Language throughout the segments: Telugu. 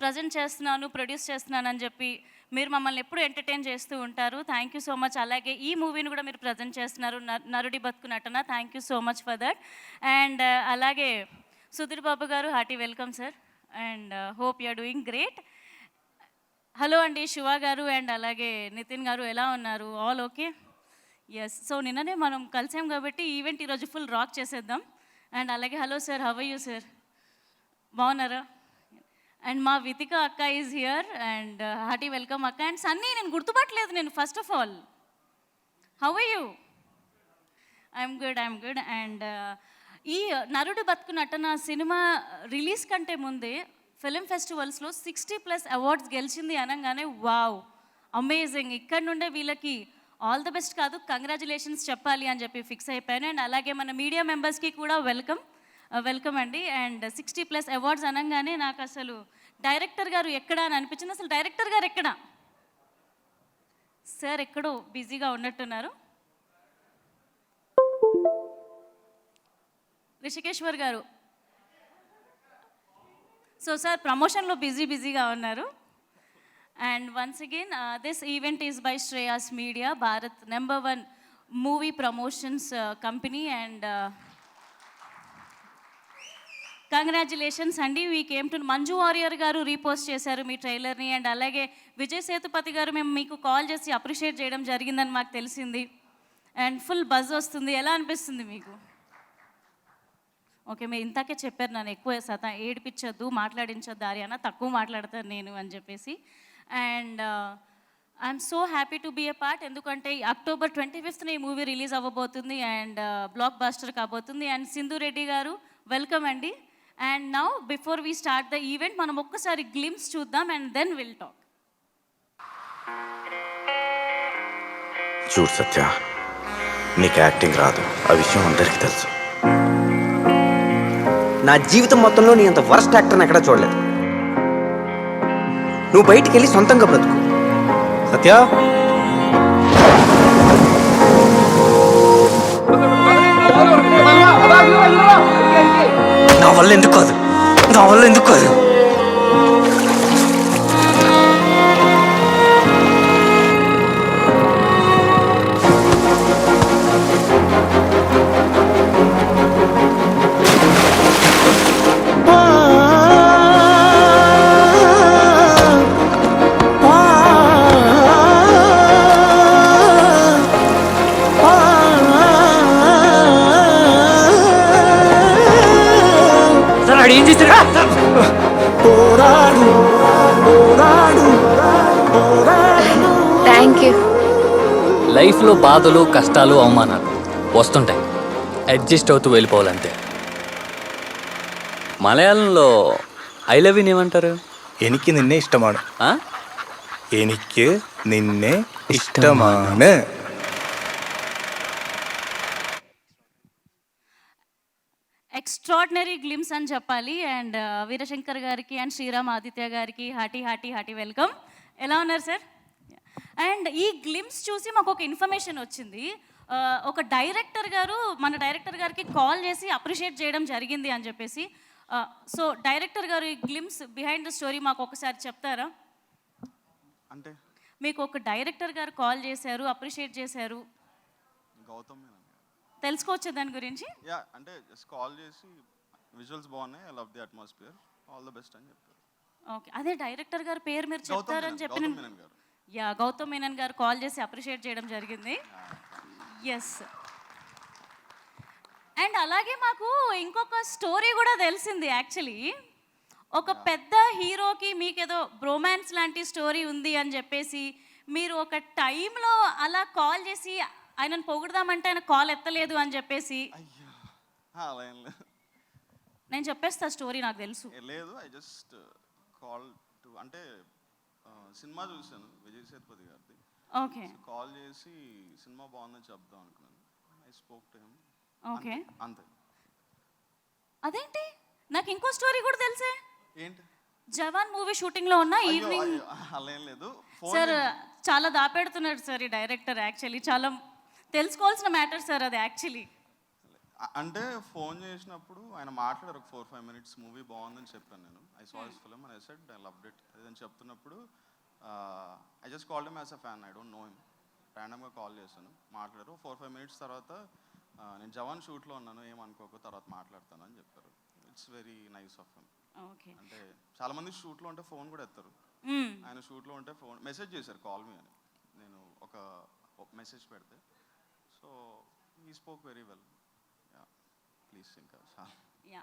ప్రజెంట్ చేస్తున్నాను, ప్రొడ్యూస్ చేస్తున్నాను అని చెప్పి మీరు మమ్మల్ని ఎప్పుడు ఎంటర్టైన్ చేస్తూ ఉంటారు. Thank you so much. అలాగే ఈ మూవీని కూడా మీరు ప్రజెంట్ చేస్తున్నారు, నరుడి బతుకు నటన. Thank you so much for that. And అలాగే సుధీర్ బాబు గారు, hearty welcome sir. And hope you are doing great. Hello అండి శివ గారు అండ్ అలాగే నితిన్ గారు, ఎలా ఉన్నారు? All okay? ఎస్. సో నిన్ననే మనం కలిసాం కాబట్టి ఈవెంట్ ఈరోజు ఫుల్ రాక్ చేసేద్దాం. అండ్ అలాగే hello sir, have you sir? బాగున్నారా? అండ్ మా వితిక అక్క is here and hearty welcome అక్క. అండ్ సన్నీ, నేను గుర్తుపట్టలేదు నేను. First of all how you? I'm good. And ఈ నరుడు బతుకు నటన సినిమా రిలీజ్ కంటే ముందే ఫిలిం ఫెస్టివల్స్లో 60+ అవార్డ్స్ గెలిచింది అనగానే వావ్, అమేజింగ్. ఇక్కడ నుండే వీళ్ళకి ఆల్ ద బెస్ట్ కాదు, కంగ్రాచులేషన్స్ చెప్పాలి అని చెప్పి ఫిక్స్ అయిపోయాను. అండ్ అలాగే మన మీడియా మెంబర్స్కి కూడా వెల్కమ్ అండి. అండ్ 60+ అవార్డ్స్ అనగానే నాకు అసలు డైరెక్టర్ గారు ఎక్కడా అని అనిపించింది. అసలు డైరెక్టర్ గారు ఎక్కడా? సార్ ఎక్కడో బిజీగా ఉన్నట్టున్నారు. రిషికేశ్వర్ గారు, సో సార్ ప్రమోషన్లో బిజీగా ఉన్నారు. And once again this event is by Shreyas media, Bharat #1 movie promotions company. And congratulations అండి. We came to Manju Warrier garu repost చేశారు మీ ట్రైలర్ని. అండ్ అలాగే విజయ్ సేతుపతి గారు మేము మీకు కాల్ చేసి అప్రిషియేట్ చేయడం జరిగిందని మాకు తెలిసింది. అండ్ ఫుల్ బజ్ వస్తుంది. ఎలా అనిపిస్తుంది మీకు? ఓకే, మీరు ఇంతకే చెప్పారు నన్ను ఎక్కువ ఏడిపించొద్దు, మాట్లాడించొద్దు ఆర్యానా, తక్కువ మాట్లాడతాను నేను అని చెప్పేసి. And I'm so happy to be a part. ఎందుకంటే October 25th ఈ మూవీ రిలీజ్ అవ్వబోతుంది అండ్ బ్లాక్ బాస్టర్ కాబోతుంది. అండ్ సింధు రెడ్డి గారు వెల్కమ్ అండి. And now before we start the event మనం ఒక్కసారి గ్లిమ్స్ చూద్దాం అండ్ దెన్ విల్ టాక్. చూడు సత్య, నీకు యాక్టింగ్ రాదు, ఆ విషయం అందరికీ తెలుసు. నా జీవితం మొత్తంలో నీ అంత వరస్ట్ యాక్టర్ని ఎక్కడా చూడలేదు. నువ్వు బయటికి వెళ్ళి సొంతంగా బ్రతుకు. సత్య, నా వల్ల ఎందుకు కాదు. ఏం చేశారు? Thank you. లైఫ్లో బాధలు, కష్టాలు, అవమానాలు వస్తుంటాయి. అడ్జస్ట్ అవుతూ వెళ్ళిపోవాలంతే. మలయాళంలో ఐ లవ్ యూ ఏమంటారు? എനിക്ക് നിന്നെ ഇഷ്ടമാണ്. ఆ? എനിക്ക് നിന്നെ ഇഷ്ടമാണ്. ఎక్స్ట్రాడినరీ గ్లిమ్స్ అని చెప్పాలి. అండ్ వీరశంకర్ గారికి అండ్ శ్రీరామ్ ఆదిత్య గారికి హార్టీ వెల్కమ్. ఎలా ఉన్నారు సార్? అండ్ ఈ గ్లిమ్స్ చూసి మాకు ఒక ఇన్ఫర్మేషన్ వచ్చింది. ఒక మన డైరెక్టర్ గారికి కాల్ చేసి అప్రిషియేట్ చేయడం జరిగింది అని చెప్పేసి. సో డైరెక్టర్ గారు, ఈ గ్లిమ్స్ బిహైండ్ ద స్టోరీ మాకు ఒకసారి చెప్తారా? అంటే మీకు ఒక డైరెక్టర్ గారు కాల్ చేశారు, అప్రిషియేట్ చేశారు, గౌతమ్ తెలుసుకోవచ్చు దాని గురించి? యా, అంటే జస్ట్ కాల్ చేసి విజువల్స్ బాగున్నాయి, I love the atmosphere, all the best అని చెప్పారు. ఓకే, అదే డైరెక్టర్ గారు పేరు మీరు చెప్తారని చెప్పి గౌతమ్ మీనన్ గారు కాల్ చేసి అప్రిషియేట్ చేయడం జరిగింది. ఎస్. అండ్ అలాగే మాకు ఇంకొక స్టోరీ కూడా తెలిసింది. యాక్చువల్లీ ఒక పెద్ద హీరోకి మీకేదో బ్రోమాన్స్ లాంటి స్టోరీ ఉంది అని చెప్పేసి మీరు ఒక టైంలో అలా కాల్ చేసి ఆయనను పొగుడదామంటే ఆయన కాల్ ఎత్తలేదు అని చెప్పేసి. నేను చెప్పేస్తా స్టోరీ, నాకు తెలుసు. లేదు, ఐ జస్ట్ కాల్ టు, అంటే సినిమా చూశాను విజయ్ సేతుపతి గారిది. ఓకే, కాల్ చేసి సినిమా బాగుందని చెప్దాం అనుకున్నాను. I spoke to him. Okay, అంతే. అదేంటి, నాకు ఇంకో స్టోరీ కూడా తెలుసే. ఏంటి? జవాన్ మూవీ షూటింగ్ లో ఉన్న ఈవినింగ్. అలా ఏం లేదు సార్, చాలా దాపెడుతున్నాడు సార్ ఈ డైరెక్టర్. యాక్చువల్లీ చాలా తెలుసుకోవాల్సిన మ్యాటర్ సార్ అది. యాక్చువల్లీ అంటే ఫోన్ చేసినప్పుడు ఆయన మాట్లాడారు ఒక 4-5 minutes, మూవీ బాగుందని చెప్పాను నేను. I saw his film and I said I loved it అని చెప్తున్నప్పుడు I just called him as a fan. I don't know him. ర్యాండమ్గా కాల్ చేశాను, మాట్లాడారు. 4-5 minutes తర్వాత నేను జవాన్ షూట్లో ఉన్నాను, ఏమనుకోకు తర్వాత మాట్లాడతాను అని చెప్పారు. It's very nice of him. Okay. అంటే చాలా మంది షూట్లో ఉంటే ఫోన్ కూడా ఎత్తారు, ఆయన షూట్లో ఉంటే ఫోన్ మెసేజ్ చేశారు, కాల్ మీ అని. నేను ఒక మెసేజ్ పెడితే so he spoke very well. Please ఇంకా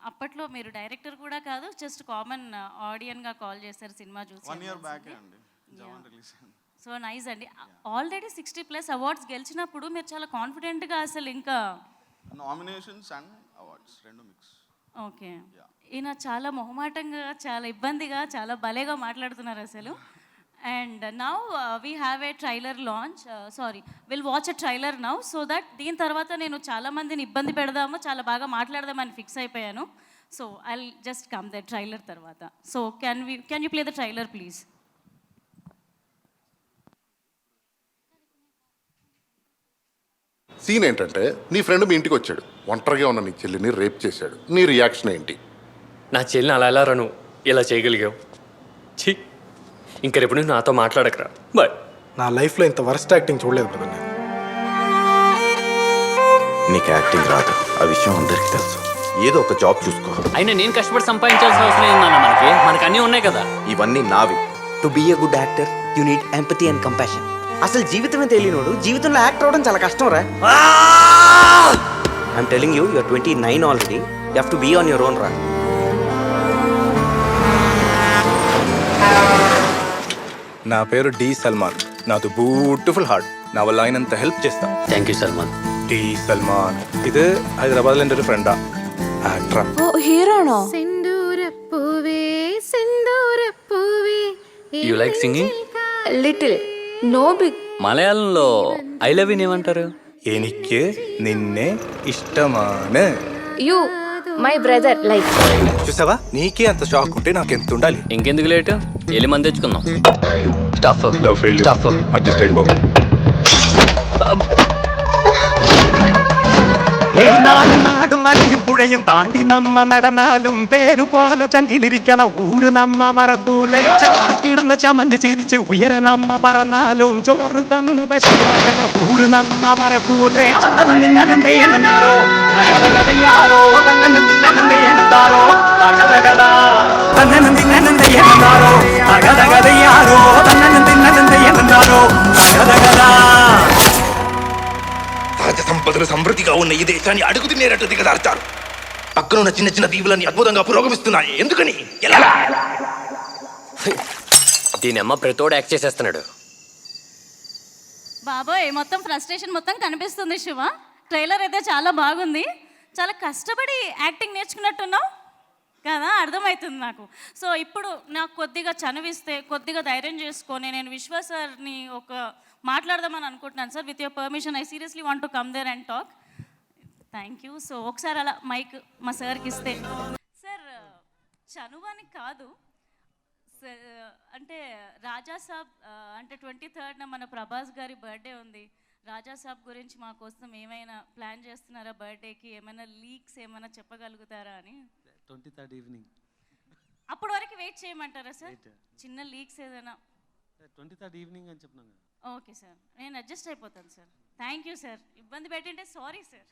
అప్పట్లో మీరు డైరెక్టర్ కూడా కాదు, జస్ట్ కామన్ ఆడియన్గా కాల్ చేశారు సినిమా చూసి. 1 year బ్యాక్ అండి జవాన్ రిలీజ్ అయింది. సో నైస్ అండి. ఆల్రెడీ 60+ అవార్డ్స్ గెలిచినప్పుడు మీరు చాలా కాన్ఫిడెంట్గా అసలు ఇంకా నామినేషన్స్ అండ్ అవార్డ్స్ రెండు మిక్స్. ఓకే. ఈయన చాలా మొహమాటంగా, చాలా ఇబ్బందిగా, చాలా భలేగా మాట్లాడుతున్నారు అసలు. And now we have A trailer launch, will watch a trailer now, so that దీని తర్వాత నేను చాలా మందిని ఇబ్బంది పెడదాము, చాలా బాగా మాట్లాడదామని ఫిక్స్ అయిపోయాను. So I just come the trailer తర్వాత. So can you play the trailer please? Scene ఏంటంటే నీ ఫ్రెండ్ మీ ఇంటికి వచ్చాడు, ఒంటరిగా ఉన్న నీ చెల్లిని రేప్ చేశాడు. నీ రియాక్షన్ ఏంటి? నా చెల్లిని అలా ఎలా రను ఇలా చేయగలిగావు? ఛీ, ఇంక రేపు నువ్వు నాతో మాట్లాడకరా. బాయ్. నా లైఫ్లో ఇంత వరస్ట్ యాక్టింగ్ చూడలేదు బ్రదర్ నేను. నీకు యాక్టింగ్ రాదు, ఆ విషయం అందరికీ తెలుసు. ఏదో ఒక జాబ్ చూసుకో. అయినా నేను కష్టపడి సంపాదించాల్సిన అవసరం ఏందన్న? మనకి అన్నీ ఉన్నాయి కదా. ఇవన్నీ నావి. To be a good actor you need empathy and compassion. అసలు జీవితమే తెలియనోడు జీవితంలో యాక్టర్ అవడం చాలా కష్టం రా. I'm telling you, you're 29 already. You have to be on your own రా. నా పేరు డి సల్మాన్. నాది బ్యూటిఫుల్ హార్ట్. నా వల్ల అయినంత హెల్ప్ చేస్తా. Thank you Salman. D Salman ఇది హైదరాబాద్లో എൻ്റെ ഒരു ഫ്രണ്ടാ, ആക്ടറാ. ഓ ഹീറോണോ? You like singing? Little, no big. మలయాళంలో ఐ లవ్ యూ ఏమంటారు? എനിക്ക് നിന്നെ ఇష్టമാണ്. You my brother like. చూసావా, నీకే అంత షాక్ ఉంటే నాకు ఎంత ఉండాలి. ఇంకెందుకు లేటు, వెళ్ళి మంది తెచ్చుకుందాం. നാട് മലയും താണ്ടി നമ്മ നടന്നാലും പേരു പോലെ ചങ്കിലിരിക്കണ ഊര് നമ്മ മറത്തൂലെ. കിടന്ന ചമഞ്ഞ് ചിരിച്ച് ഉയര നമ്മ പറന്നാലും ചോറ് തന്നു പശുക്കണ ഊര് നമ്മ മറക്കൂലെ. അകതകതയാരോ సహజ సంపదలు సమృద్ధిగా ఉన్న ఈ దేశాన్ని అడుగు తినేటట్టు దిగదార్చారు. పక్కనున్న చిన్న చిన్న దీవులన్నీ అద్భుతంగా పురోగమిస్తున్నాయి. ఎందుకని? ఎలా? దీని అమ్మ ప్రతోడు యాక్ట్ చేసేస్తున్నాడు. బాబోయ్, మొత్తం ఫ్రస్ట్రేషన్ మొత్తం కనిపిస్తుంది శివ. ట్రైలర్ అయితే చాలా బాగుంది. చాలా కష్టపడి యాక్టింగ్ నేర్చుకున్నట్టున్నావు కదా, అర్థమవుతుంది నాకు. సో ఇప్పుడు నాకు కొద్దిగా చనువిస్తే, కొద్దిగా ధైర్యం చేసుకొని నేను విశ్వ సార్ని ఒక మాట్లాడదామని అనుకుంటున్నాను sir. With your permission I seriously want to come there and talk. Thank you. So ఒకసారి అలా మైక్ మా సార్కి ఇస్తే. సార్ చనువానికి కాదు సార్, అంటే రాజా సాబ్ అంటే 23rd మన ప్రభాస్ గారి బర్త్డే ఉంది. రాజా సాబ్ గురించి మా కోసం ఏమైనా ప్లాన్ చేస్తున్నారా? బర్త్డేకి ఏమైనా లీక్స్ ఏమైనా చెప్పగలుగుతారా అని. 23rd evening. అప్పటి వరకు వెయిట్ చేయమంటారా సార్? చిన్న లీక్స్ ఏదైనా. 23rd ఈవినింగ్ అని చెప్పినాను కదా. ఓకే సార్, నేను అడ్జస్ట్ అయిపోతాను సార్. Thank you sir. ఇబ్బంది పెట్టింటే సారీ సార్.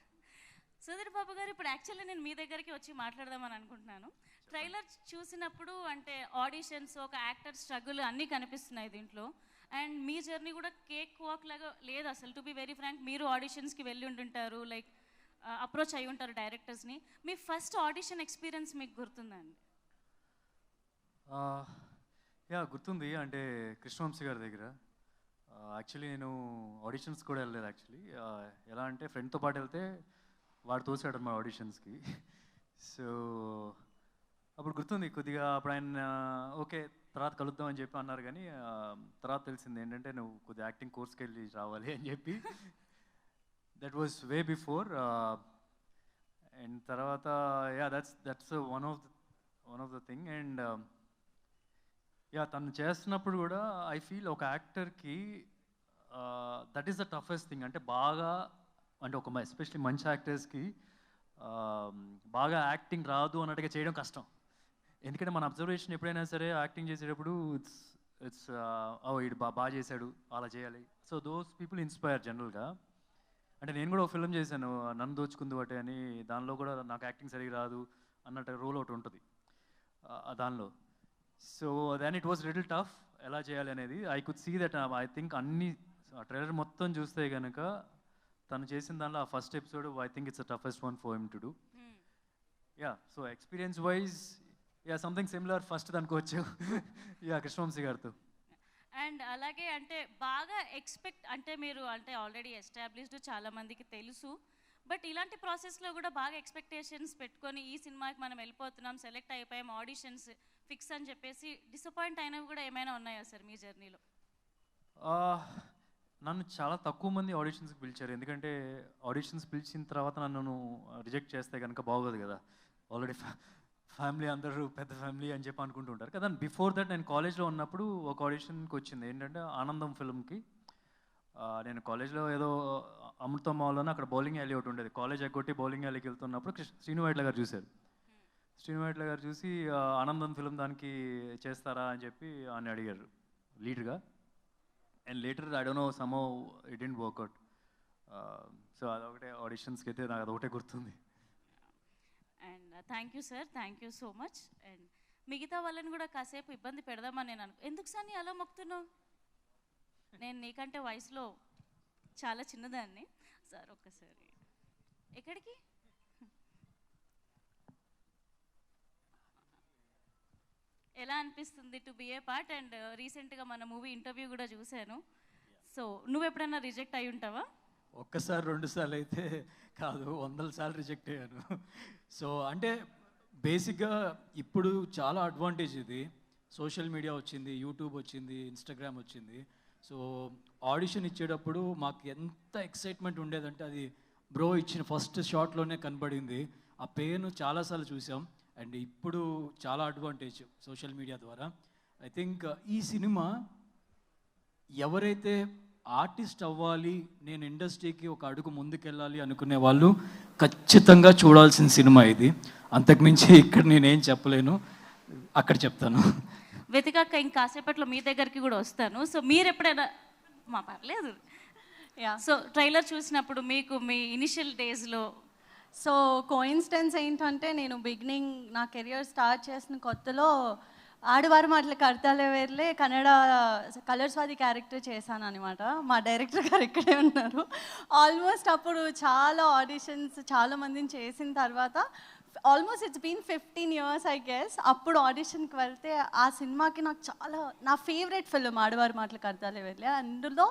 సుధీర్ బాబు గారు, ఇప్పుడు యాక్చువల్లీ నేను మీ దగ్గరికి వచ్చి మాట్లాడదామని అనుకుంటున్నాను. ట్రైలర్ చూసినప్పుడు అంటే ఆడిషన్స్, ఒక యాక్టర్ స్ట్రగుల్ అన్నీ కనిపిస్తున్నాయి దీంట్లో. అండ్ మీ జర్నీ కూడా కేక్ వాక్ లాగా లేదు అసలు. టు బి వెరీ ఫ్రాంక్, మీరు ఆడిషన్స్కి వెళ్ళి ఉంటుంటారు, లైక్ అప్రోచ్ అయి ఉంటారు డైరెక్టర్స్ని. మీ ఫస్ట్ ఆడిషన్ ఎక్స్పీరియన్స్ మీకు గుర్తుందండి? గుర్తుంది. అంటే కృష్ణవంశీ గారి దగ్గర యాక్చువల్లీ నేను ఆడిషన్స్ కూడా వెళ్ళలేదు. యాక్చువల్లీ ఎలా అంటే ఫ్రెండ్తో పాటు వెళ్తే వాడు తోసాడు మా ఆడిషన్స్కి. సో అప్పుడు గుర్తుంది కొద్దిగా. అప్పుడు ఆయన ఓకే తర్వాత కలుద్దాం అని చెప్పి అన్నారు, కానీ తర్వాత తెలిసింది ఏంటంటే నువ్వు కొద్దిగా యాక్టింగ్ కోర్స్కి వెళ్ళి రావాలి అని చెప్పి. That was way before. And తర్వాత that's one of the thing. And తను చేస్తున్నప్పుడు కూడా ఐ ఫీల్ ఒక యాక్టర్కి that is the toughest thing. అంటే బాగా అంటే ఒక ఎస్పెషలీ మంచి యాక్టర్స్కి బాగా యాక్టింగ్ రాదు అన్నట్టుగా చేయడం కష్టం. ఎందుకంటే మన అబ్జర్వేషన్ ఎప్పుడైనా సరే యాక్టింగ్ చేసేటప్పుడు ఇట్స్ ఇటు బాగా చేశాడు అలా చేయాలి. సో దోస్ పీపుల్ ఇన్స్పైర్ జనరల్గా. అంటే నేను కూడా ఒక ఫిల్మ్ చేశాను, నన్ను దోచుకుంది ఒకటి అని. దానిలో కూడా నాకు యాక్టింగ్ సరిగ్గా రాదు అన్నట్టు రోల్ ఒకటి ఉంటుంది దానిలో. So then it was little tough ఎలా చేయాలి అనేది. I could see that. I think అన్ని ట్రైలర్ మొత్తం చూస్తే కనుక తను చేసిన దానిలో ఆ first episode I think it's toughest one for him to do. Yeah, so experience wise yeah something similar first దానికి వచ్చావు యా కృష్ణవంశీ గారితో. అండ్ అలాగే అంటే బాగా అంటే మీరు అంటే ఆల్రెడీ ఎస్టాబ్లిష్డ్, చాలా మందికి తెలుసు. బట్ ఇలాంటి ప్రాసెస్లో కూడా బాగా ఎక్స్పెక్టేషన్స్ పెట్టుకొని ఈ సినిమాకి మనం వెళ్ళిపోతున్నాం, సెలెక్ట్ అయిపోయాం, ఆడిషన్స్ ఫిక్స్ అని చెప్పేసి డిసప్పాయింట్ అయినవి కూడా ఏమైనా ఉన్నాయా సార్ మీ జర్నీలో? నన్ను చాలా తక్కువ మంది ఆడిషన్స్కి పిలిచారు. ఎందుకంటే ఆడిషన్స్ పిలిచిన తర్వాత నన్ను రిజెక్ట్ చేస్తే కనుక బాగోదు కదా. ఆల్రెడీ ఫ్యామిలీ అందరూ పెద్ద ఫ్యామిలీ అని చెప్పి అనుకుంటుంటారు కదా. బిఫోర్ దట్ నేను కాలేజ్లో ఉన్నప్పుడు ఒక ఆడిషన్కి వచ్చింది. ఏంటంటే ఆనందం ఫిల్మ్కి. నేను కాలేజ్లో ఏదో అమృతం మాల్లోనే అక్కడ బౌలింగ్ alley ఒకటి ఉండేది. కాలేజ్ ఎగ్గొట్టి బౌలింగ్ alleyకి వెళ్తున్నప్పుడు శ్రీను వైట్ల గారు చూశారు. శ్రీను వైట్ల గారు చూసి ఆనందం ఫిల్మ్ దానికి చేస్తారా అని చెప్పి ఆయన అడిగారు లీడ్గా. And later I don't know somehow it didn't work out. So అదొకటే ఆడిషన్స్కి అయితే నాకు అదొకటే గుర్తుంది. And thank you sir, thank you so much. And మిగతా వాళ్ళని కూడా కాసేపు ఇబ్బంది పెడదామని నేను ఎందుకు సార్ నీ అలా మొక్కుతున్నావు? నేను నీకంటే వయసులో చాలా చిన్నదాన్ని సార్. ఒక్కసారి ఎక్కడికి? ఎలా అనిపిస్తుంది to be A part? And రీసెంట్గా మన మూవీ ఇంటర్వ్యూ కూడా చూశాను. సో నువ్వు ఎప్పుడైనా రిజెక్ట్ అయి ఉంటావా? ఒక్కసారి 2 సార్లు అయితే కాదు, 100 సార్లు రిజెక్ట్ అయ్యాను. సో అంటే బేసిక్గా ఇప్పుడు చాలా అడ్వాంటేజ్ ఇది. సోషల్ మీడియా వచ్చింది, యూట్యూబ్ వచ్చింది, ఇన్స్టాగ్రామ్ వచ్చింది. సో ఆడిషన్ ఇచ్చేటప్పుడు మాకు ఎంత ఎక్సైట్మెంట్ ఉండేదంటే అది బ్రో ఇచ్చిన ఫస్ట్ షాట్లోనే కనబడింది. ఆ పెయిన్ చాలాసార్లు చూసాం. అండ్ ఇప్పుడు చాలా అడ్వాంటేజ్ సోషల్ మీడియా ద్వారా. ఐ థింక్ ఈ సినిమా ఎవరైతే ఆర్టిస్ట్ అవ్వాలి, నేను ఇండస్ట్రీకి ఒక అడుగు ముందుకెళ్ళాలి అనుకునే వాళ్ళు ఖచ్చితంగా చూడాల్సిన సినిమా ఇది. అంతకుమించి ఇక్కడ నేనేం చెప్పలేను, అక్కడ చెప్తాను. వెతికాక ఇంకాసేపట్లో మీ దగ్గరికి కూడా వస్తాను. సో మీరు ఎప్పుడైనా పర్లేదు. సో ట్రైలర్ చూసినప్పుడు మీకు మీ ఇనిషియల్ డేస్లో సో కోయిన్సిడెన్స్ ఏంటంటే నేను బిగినింగ్ నా కెరియర్ స్టార్ట్ చేసిన కొత్తలో ఆడవారు మాటలకు అర్థాలే వేర్లే కన్నడ కలర్స్వాది క్యారెక్టర్ చేశాను అనమాట. మా డైరెక్టర్ గారు ఇక్కడే ఉన్నారు. ఆల్మోస్ట్ అప్పుడు చాలా ఆడిషన్స్ చాలా మందిని చేసిన తర్వాత almost it's been 15 years I guess. అప్పుడు ఆడిషన్కి వెళ్తే ఆ సినిమాకి నాకు చాలా నా ఫేవరెట్ ఫిల్మ్ ఆడవారి మాటలకు అర్థాలే వెళ్ళే. అందులో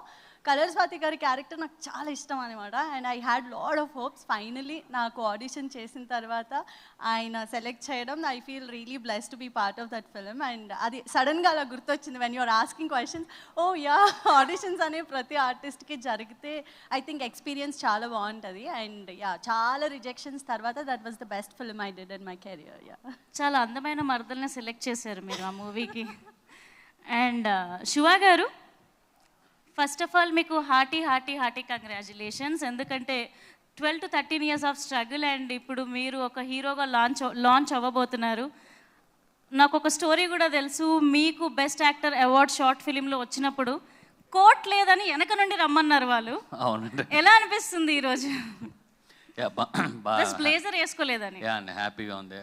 కలర్స్వాతి గారి క్యారెక్టర్ నాకు చాలా ఇష్టం అనమాట. And I had lot of hopes. Finally నాకు ఆడిషన్ చేసిన తర్వాత ఆయన సెలెక్ట్ చేయడం I feel really blessed to be part of that film. And అది సడన్గా అలా గుర్తొచ్చింది when you're asking questions. Oh yeah, auditions అనే ప్రతి ఆర్టిస్ట్కి జరిగితే ఐ థింక్ ఎక్స్పీరియన్స్ చాలా బాగుంటుంది. అండ్ యా, చాలా రిజెక్షన్స్ తర్వాత that was the best film I did in my career. Yeah, చాలా అందమైన మరదల్ని సెలెక్ట్ చేశారు మీరు ఆ మూవీకి. అండ్ శివ గారు, ఫస్ట్ ఆఫ్ ఆల్ మీకు హార్టీ కంగ్రాచులేషన్స్. ఎందుకంటే 12 to 13 years of struggle and ఇప్పుడు మీరు ఒక హీరోగా లాంచ్ అవ్వబోతున్నారు. నాకు ఒక స్టోరీ కూడా తెలుసు. మీకు బెస్ట్ యాక్టర్ అవార్డ్ షార్ట్ ఫిలింలో వచ్చినప్పుడు కోట్ లేదని వెనక నుండి రమ్మన్నారు వాళ్ళు. అవునండి. ఎలా అనిపిస్తుంది ఈరోజు? బ్లేజర్ వేసుకోలేదని. హ్యాపీగా ఉంది.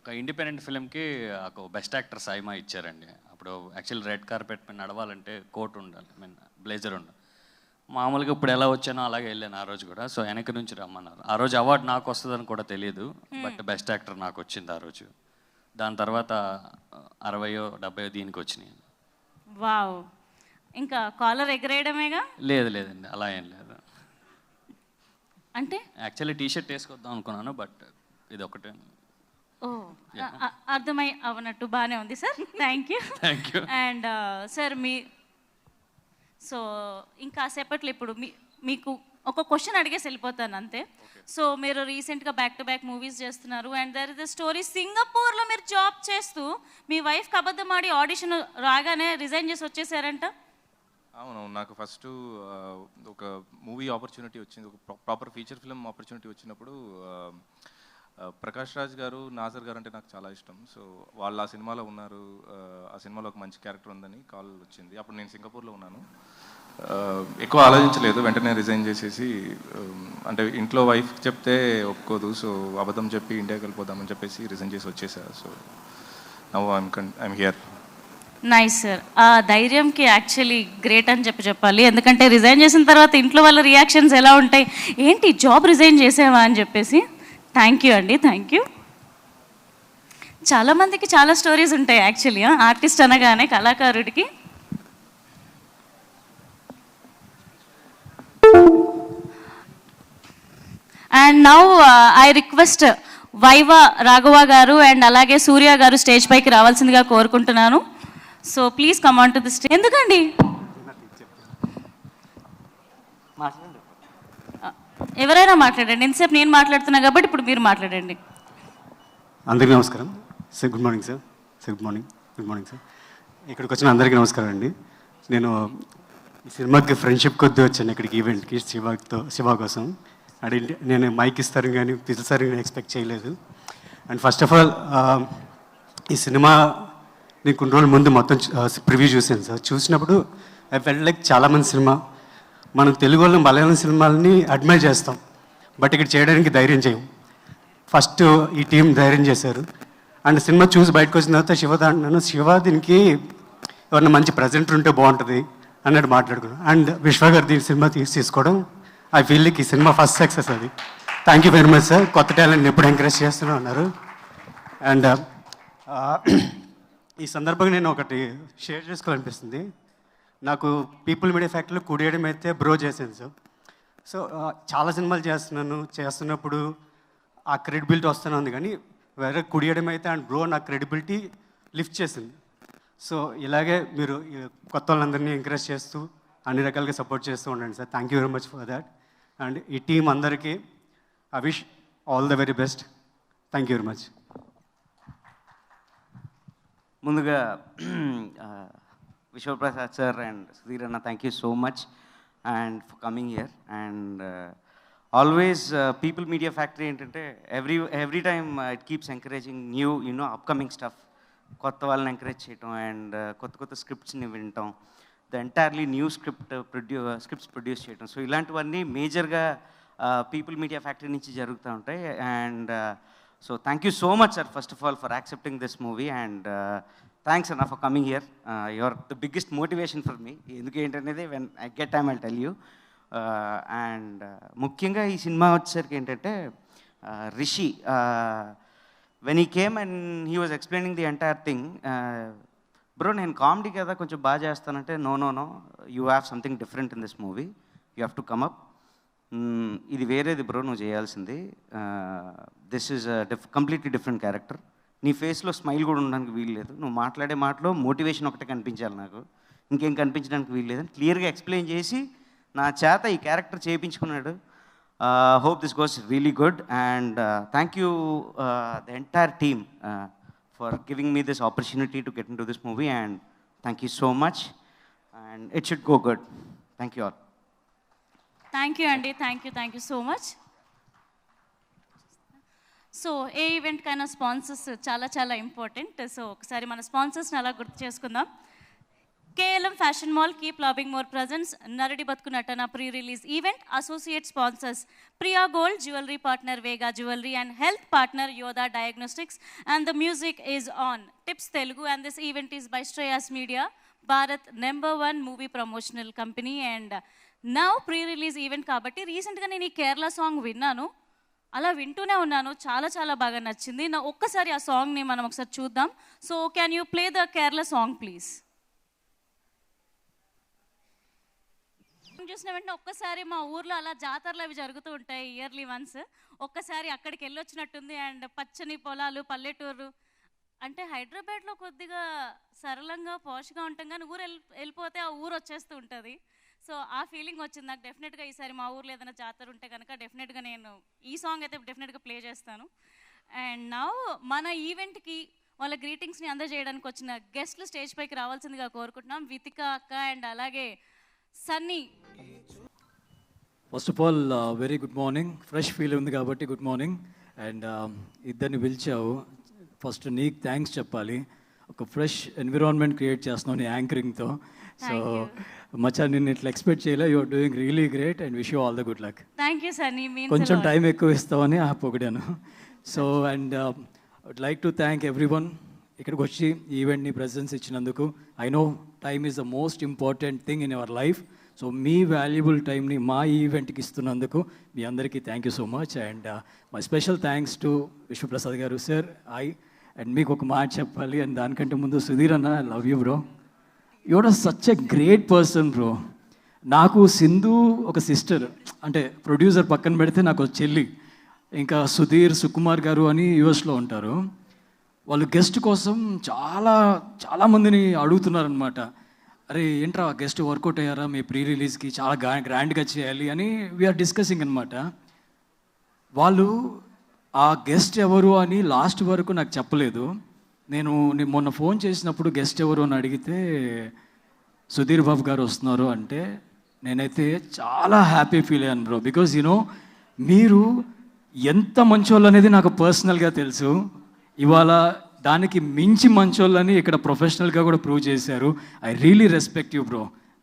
ఒక ఇండిపెండెంట్ ఫిలింకి ఒక బెస్ట్ యాక్టర్ సైమా ఇచ్చారండి. అప్పుడు యాక్చువల్ రెడ్ కార్పెట్ మీద నడవాలంటే కోట్ ఉండాలి, బ్లేజర్ ఉండాలి. మామూలుగా ఇప్పుడు ఎలా వచ్చానో అలాగే వెళ్ళాను ఆ రోజు కూడా. సో వెనక నుంచి రమ్మన్నారు. ఆ రోజు అవార్డు నాకు వస్తుందని కూడా తెలియదు, బట్ బెస్ట్ యాక్టర్ నాకు వచ్చింది ఆ రోజు. దాని తర్వాత 60 or 70 దీనికి వచ్చినాయి. వావ్, ఇంకా కాలర్ ఎగరేయడమేగా? లేదండి, అలా ఏం లేదు. అంటే యాక్చువల్లీ టీషర్ట్ వేసుకొద్దాం అనుకున్నాను, బట్ ఇది ఒకటే. ఓ, అర్థమై అవనట్టు బాగానే ఉంది sir. Thank you. And sir so ఇంకాసేపట్లో ఇప్పుడు మీకు ఒక క్వశ్చన్ అడిగేసి వెళ్ళిపోతాను అంతే. సో మీరు రీసెంట్గా బ్యాక్ టు బ్యాక్ మూవీస్ చేస్తున్నారు. And there is the story, సింగపూర్లో మీరు జాబ్ చేస్తూ మీ వైఫ్కి అబద్ధం ఆడి ఆడిషన్ రాగానే రిజైన్ చేసి వచ్చేసారంట. అవునవును, నాకు ఫస్ట్ ఒక మూవీ ఆపర్చునిటీ వచ్చింది, ఒక ప్రాపర్ ఫీచర్ ఫిల్మ్ ఆపర్చునిటీ వచ్చినప్పుడు ప్రకాష్ రాజ్ గారు, నాజర్ గారు అంటే నాకు చాలా ఇష్టం. సో వాళ్ళు ఆ సినిమాలో ఉన్నారు, ఆ సినిమాలో ఒక మంచి క్యారెక్టర్ ఉందని కాల్ వచ్చింది. అప్పుడు నేను సింగపూర్లో ఉన్నాను. ఎక్కువ ఆలోచించలేదు, వెంటనే రిజైన్ చేసేసి, అంటే ఇంట్లో వైఫ్ చెప్తే ఒప్పుకోదు, సో అబద్ధం చెప్పి ఇండియాకి వెళ్ళిపోదామని చెప్పేసి రిజైన్ చేసి వచ్చేసా. So now I'm here. Nice sir. ఆ ధైర్యంకి యాక్చువల్లీ గ్రేట్ అని చెప్పాలి. ఎందుకంటే రిజైన్ చేసిన తర్వాత ఇంట్లో వాళ్ళ రియాక్షన్స్ ఎలా ఉంటాయి, ఏంటి జాబ్ రిజైన్ చేసావా అని చెప్పేసి. థ్యాంక్ యూ అండి, థ్యాంక్ యూ. చాలామందికి చాలా స్టోరీస్ ఉంటాయి యాక్చువల్లీ, ఆర్టిస్ట్ అనగానే కళాకారుడికి. And now I request Vaiva Raghava garu and అలాగే సూర్య గారు స్టేజ్ పైకి రావాల్సిందిగా కోరుకుంటున్నాను. So please come on to the stage. ఎందుకండి ఎవరైనా మాట్లాడండి, ఎంతసేపు నేను మాట్లాడుతున్నా కాబట్టి ఇప్పుడు మీరు మాట్లాడండి. అందరికీ నమస్కారం sir. Good morning sir. Good morning sir. ఇక్కడికి వచ్చిన అందరికీ నమస్కారం అండి. నేను ఈ సినిమాకి ఫ్రెండ్షిప్ కొద్దీ వచ్చాను ఇక్కడికి, ఈవెంట్కి, శివ కోసం. అండ్ నేను మైక్ ఇస్తారని కానీ పిలుస్తారని కానీ ఎక్స్పెక్ట్ చేయలేదు. అండ్ ఫస్ట్ ఆఫ్ ఆల్ ఈ సినిమా నేను కొన్ని రోజుల ముందు మొత్తం ప్రివ్యూ చూశాను సార్. చూసినప్పుడు ఐ ఫెల్ట్ లైక్ చాలామంది సినిమా, మనం తెలుగు వాళ్ళు మలయాళం సినిమాలని అడ్మైర్ చేస్తాం, బట్ ఇక్కడ చేయడానికి ధైర్యం చేయం. ఫస్ట్ ఈ టీం ధైర్యం చేశారు. అండ్ సినిమా చూసి బయటకు వచ్చిన తర్వాత శివ దీనికి ఎవరన్నా మంచి ప్రజెంటర్ ఉంటే బాగుంటుంది అన్నట్టు మాట్లాడుకున్నాను. అండ్ విశ్వ గారు దీని సినిమా తీసుకోవడం, ఐ ఫీల్ లైక్ ఈ సినిమా ఫస్ట్ సక్సెస్ అది. Thank you very much sir. కొత్త టాలెంట్ని ఎప్పుడు ఎంకరేజ్ చేస్తూనే ఉన్నారు. అండ్ ఈ సందర్భంగా నేను ఒకటి షేర్ చేసుకోవాలనిపిస్తుంది. నాకు పీపుల్ మీడియా ఫ్యాక్టరీలో కుడియడం అయితే బ్రో చేశాను సార్. సో చాలా సినిమాలు చేస్తున్నప్పుడు ఆ క్రెడిబిలిటీ వస్తూనే ఉంది, కానీ వేరే కుడియడం అయితే అండ్ బ్రో నా క్రెడిబిలిటీ లిఫ్ట్ చేసింది. సో ఇలాగే మీరు కొత్త వాళ్ళందరినీ ఎంకరేజ్ చేస్తూ అన్ని రకాలుగా సపోర్ట్ చేస్తూ ఉండండి sir. Thank you very much for that. And ఈ టీం అందరికీ I wish all the very best. Thank you very much. ముందుగా విశ్వప్రసాద్ సార్ అండ్ సుధీర్ అన్న, thank you so much and for coming here. And always people media factory ఏంటంటే every time it keeps encouraging new upcoming stuff, కొత్త వాళ్ళని ఎంకరేజ్ చేయటం అండ్ కొత్త స్క్రిప్ట్స్ని వినటం, the entirely new scripts produce చేయటం. సో ఇలాంటివన్నీ మేజర్గా పీపుల్ మీడియా ఫ్యాక్టరీ నుంచి జరుగుతూ ఉంటాయి. And so thank you so much sir, first of all for accepting this movie. And thanks అన్న for coming here. Your the biggest motivation for me. ఎందుకు ఏంటనేది when I get time I tell you. And ముఖ్యంగా ఈ సినిమా వచ్చేసరికి ఏంటంటే Rishi when he came and he was explaining the entire thing, bro నేను కామెడీ కదా కొంచెం బాగా చేస్తానంటే, no you have something different in this movie, you have to come up. ఇది వేరేది బ్రో నువ్వు చేయాల్సింది, this is completely different character. నీ ఫేస్లో స్మైల్ కూడా ఉండడానికి వీల్లేదు, నువ్వు మాట్లాడే మాటలో మోటివేషన్ ఒకటే కనిపించాలి, నాకు ఇంకేం కనిపించడానికి వీల్లేదని క్లియర్గా ఎక్స్ప్లెయిన్ చేసి నా చేత ఈ క్యారెక్టర్ చేయించుకున్నాడు. Hope this goes really good. And thank you the entire team for giving me this opportunity to get into this movie, and thank you so much, and it should go good. Thank you all. Thank you అండి, thank you so much. So ఏ ఈవెంట్కైనా స్పాన్సర్స్ చాలా ఇంపార్టెంట్. సో ఒకసారి మన స్పాన్సర్స్ని అలా గుర్తు చేసుకుందాం. KLM Fashion Mall, keep loving more presents. Naradi Batku Natana pre-release event. Associate sponsors Priya Gold, jewelry partner Vega Jewelry, and health partner Yoda Diagnostics. And the music is on Tips Telugu, and this event is by Shreyas Media, Bharat #1 movie promotional company. And now pre-release event kabatti recent ga nenu Kerala song vinnanu, అలా వింటూనే ఉన్నాను, చాలా బాగా నచ్చింది. నా ఒక్కసారి ఆ సాంగ్ని మనం ఒకసారి చూద్దాం. So can you play the Kerala song please? చూసిన వెంటనే ఒక్కసారి మా ఊర్లో అలా జాతరలు అవి జరుగుతూ ఉంటాయి ఇయర్లీ వన్స్, ఒక్కసారి అక్కడికి వెళ్ళొచ్చినట్టుంది. అండ్ పచ్చని పొలాలు, పల్లెటూరు అంటే హైదరాబాద్లో కొద్దిగా సరళంగా పాష్గా ఉంటాం, కానీ ఊరు వెళ్ళిపోతే ఆ ఊరు వచ్చేస్తూ ఉంటుంది. సో ఆ ఫీలింగ్ వచ్చింది నాకు. డెఫినెట్గా ఈసారి మా ఊర్లో ఏదైనా జాతర ఉంటే కనుక డెఫినెట్గా నేను ఈ సాంగ్ అయితే డెఫినెట్గా ప్లే చేస్తాను. అండ్ నౌ మన ఈవెంట్కి వాళ్ళ గ్రీటింగ్స్ని అందజేయడానికి వచ్చిన గెస్ట్లు స్టేజ్ పైకి రావాల్సిందిగా కోరుకుంటున్నాం. వితిక అక్క అండ్ అలాగే Sunny. First of all very good morning. Fresh feel ఉంది కాబట్టి గుడ్ మార్నింగ్. అండ్ ఇద్దరిని పిలిచావు, ఫస్ట్ నీకు థ్యాంక్స్ చెప్పాలి. ఒక ఫ్రెష్ ఎన్విరాన్మెంట్ క్రియేట్ చేస్తున్నావు నీ యాంకరింగ్తో. సో మచ్చా నిన్ను ఇట్లా ఎక్స్పెక్ట్ చేయలే. You're doing really great and wish you all the good luck. Thank you Sunny. కొంచెం టైం ఎక్కువ ఇస్తామని పొగిడాను. So and would like to thank everyone ఇక్కడికి వచ్చి ఈవెంట్ని ప్రెజెన్స్ ఇచ్చినందుకు. I know time is the most important thing in our life. So మీ వాల్యుబుల్ టైంని మా ఈవెంట్కి ఇస్తున్నందుకు మీ అందరికీ thank you so much. And my special thanks to Vishwaprasad garu sir. And మీకు ఒక మాట చెప్పాలి. అండ్ దానికంటే ముందు సుధీర్ అన్న, I love you bro. Your such a great person bro. నాకు సింధు ఒక సిస్టర్, అంటే ప్రొడ్యూసర్ పక్కన పెడితే నాకు ఒక చెల్లి. ఇంకా సుధీర్, సుకుమార్ గారు అని యూఎస్లో ఉంటారు. వాళ్ళు గెస్ట్ కోసం చాలామందిని అడుగుతున్నారనమాట. అరే ఏంట్రా గెస్ట్ వర్కౌట్ అయ్యారా, మీ ప్రీ రిలీజ్కి చాలా గ్రాండ్గా చేయాలి అని వీఆర్ డిస్కసింగ్ అనమాట. వాళ్ళు ఆ గెస్ట్ ఎవరు అని లాస్ట్ వరకు నాకు చెప్పలేదు. నేను మొన్న ఫోన్ చేసినప్పుడు గెస్ట్ ఎవరు అని అడిగితే సుధీర్ బాబు గారు వస్తున్నారు అంటే నేనైతే చాలా హ్యాపీ ఫీల్ అయ్యాను బ్రో. బికాజ్ మీరు ఎంత మంచోళ్ళు అనేది నాకు పర్సనల్గా తెలుసు. ఇవాళ దానికి మించి మంచోళ్ళని ఇక్కడ ప్రొఫెషనల్గా కూడా ప్రూవ్ చేశారు. I really respect you bro.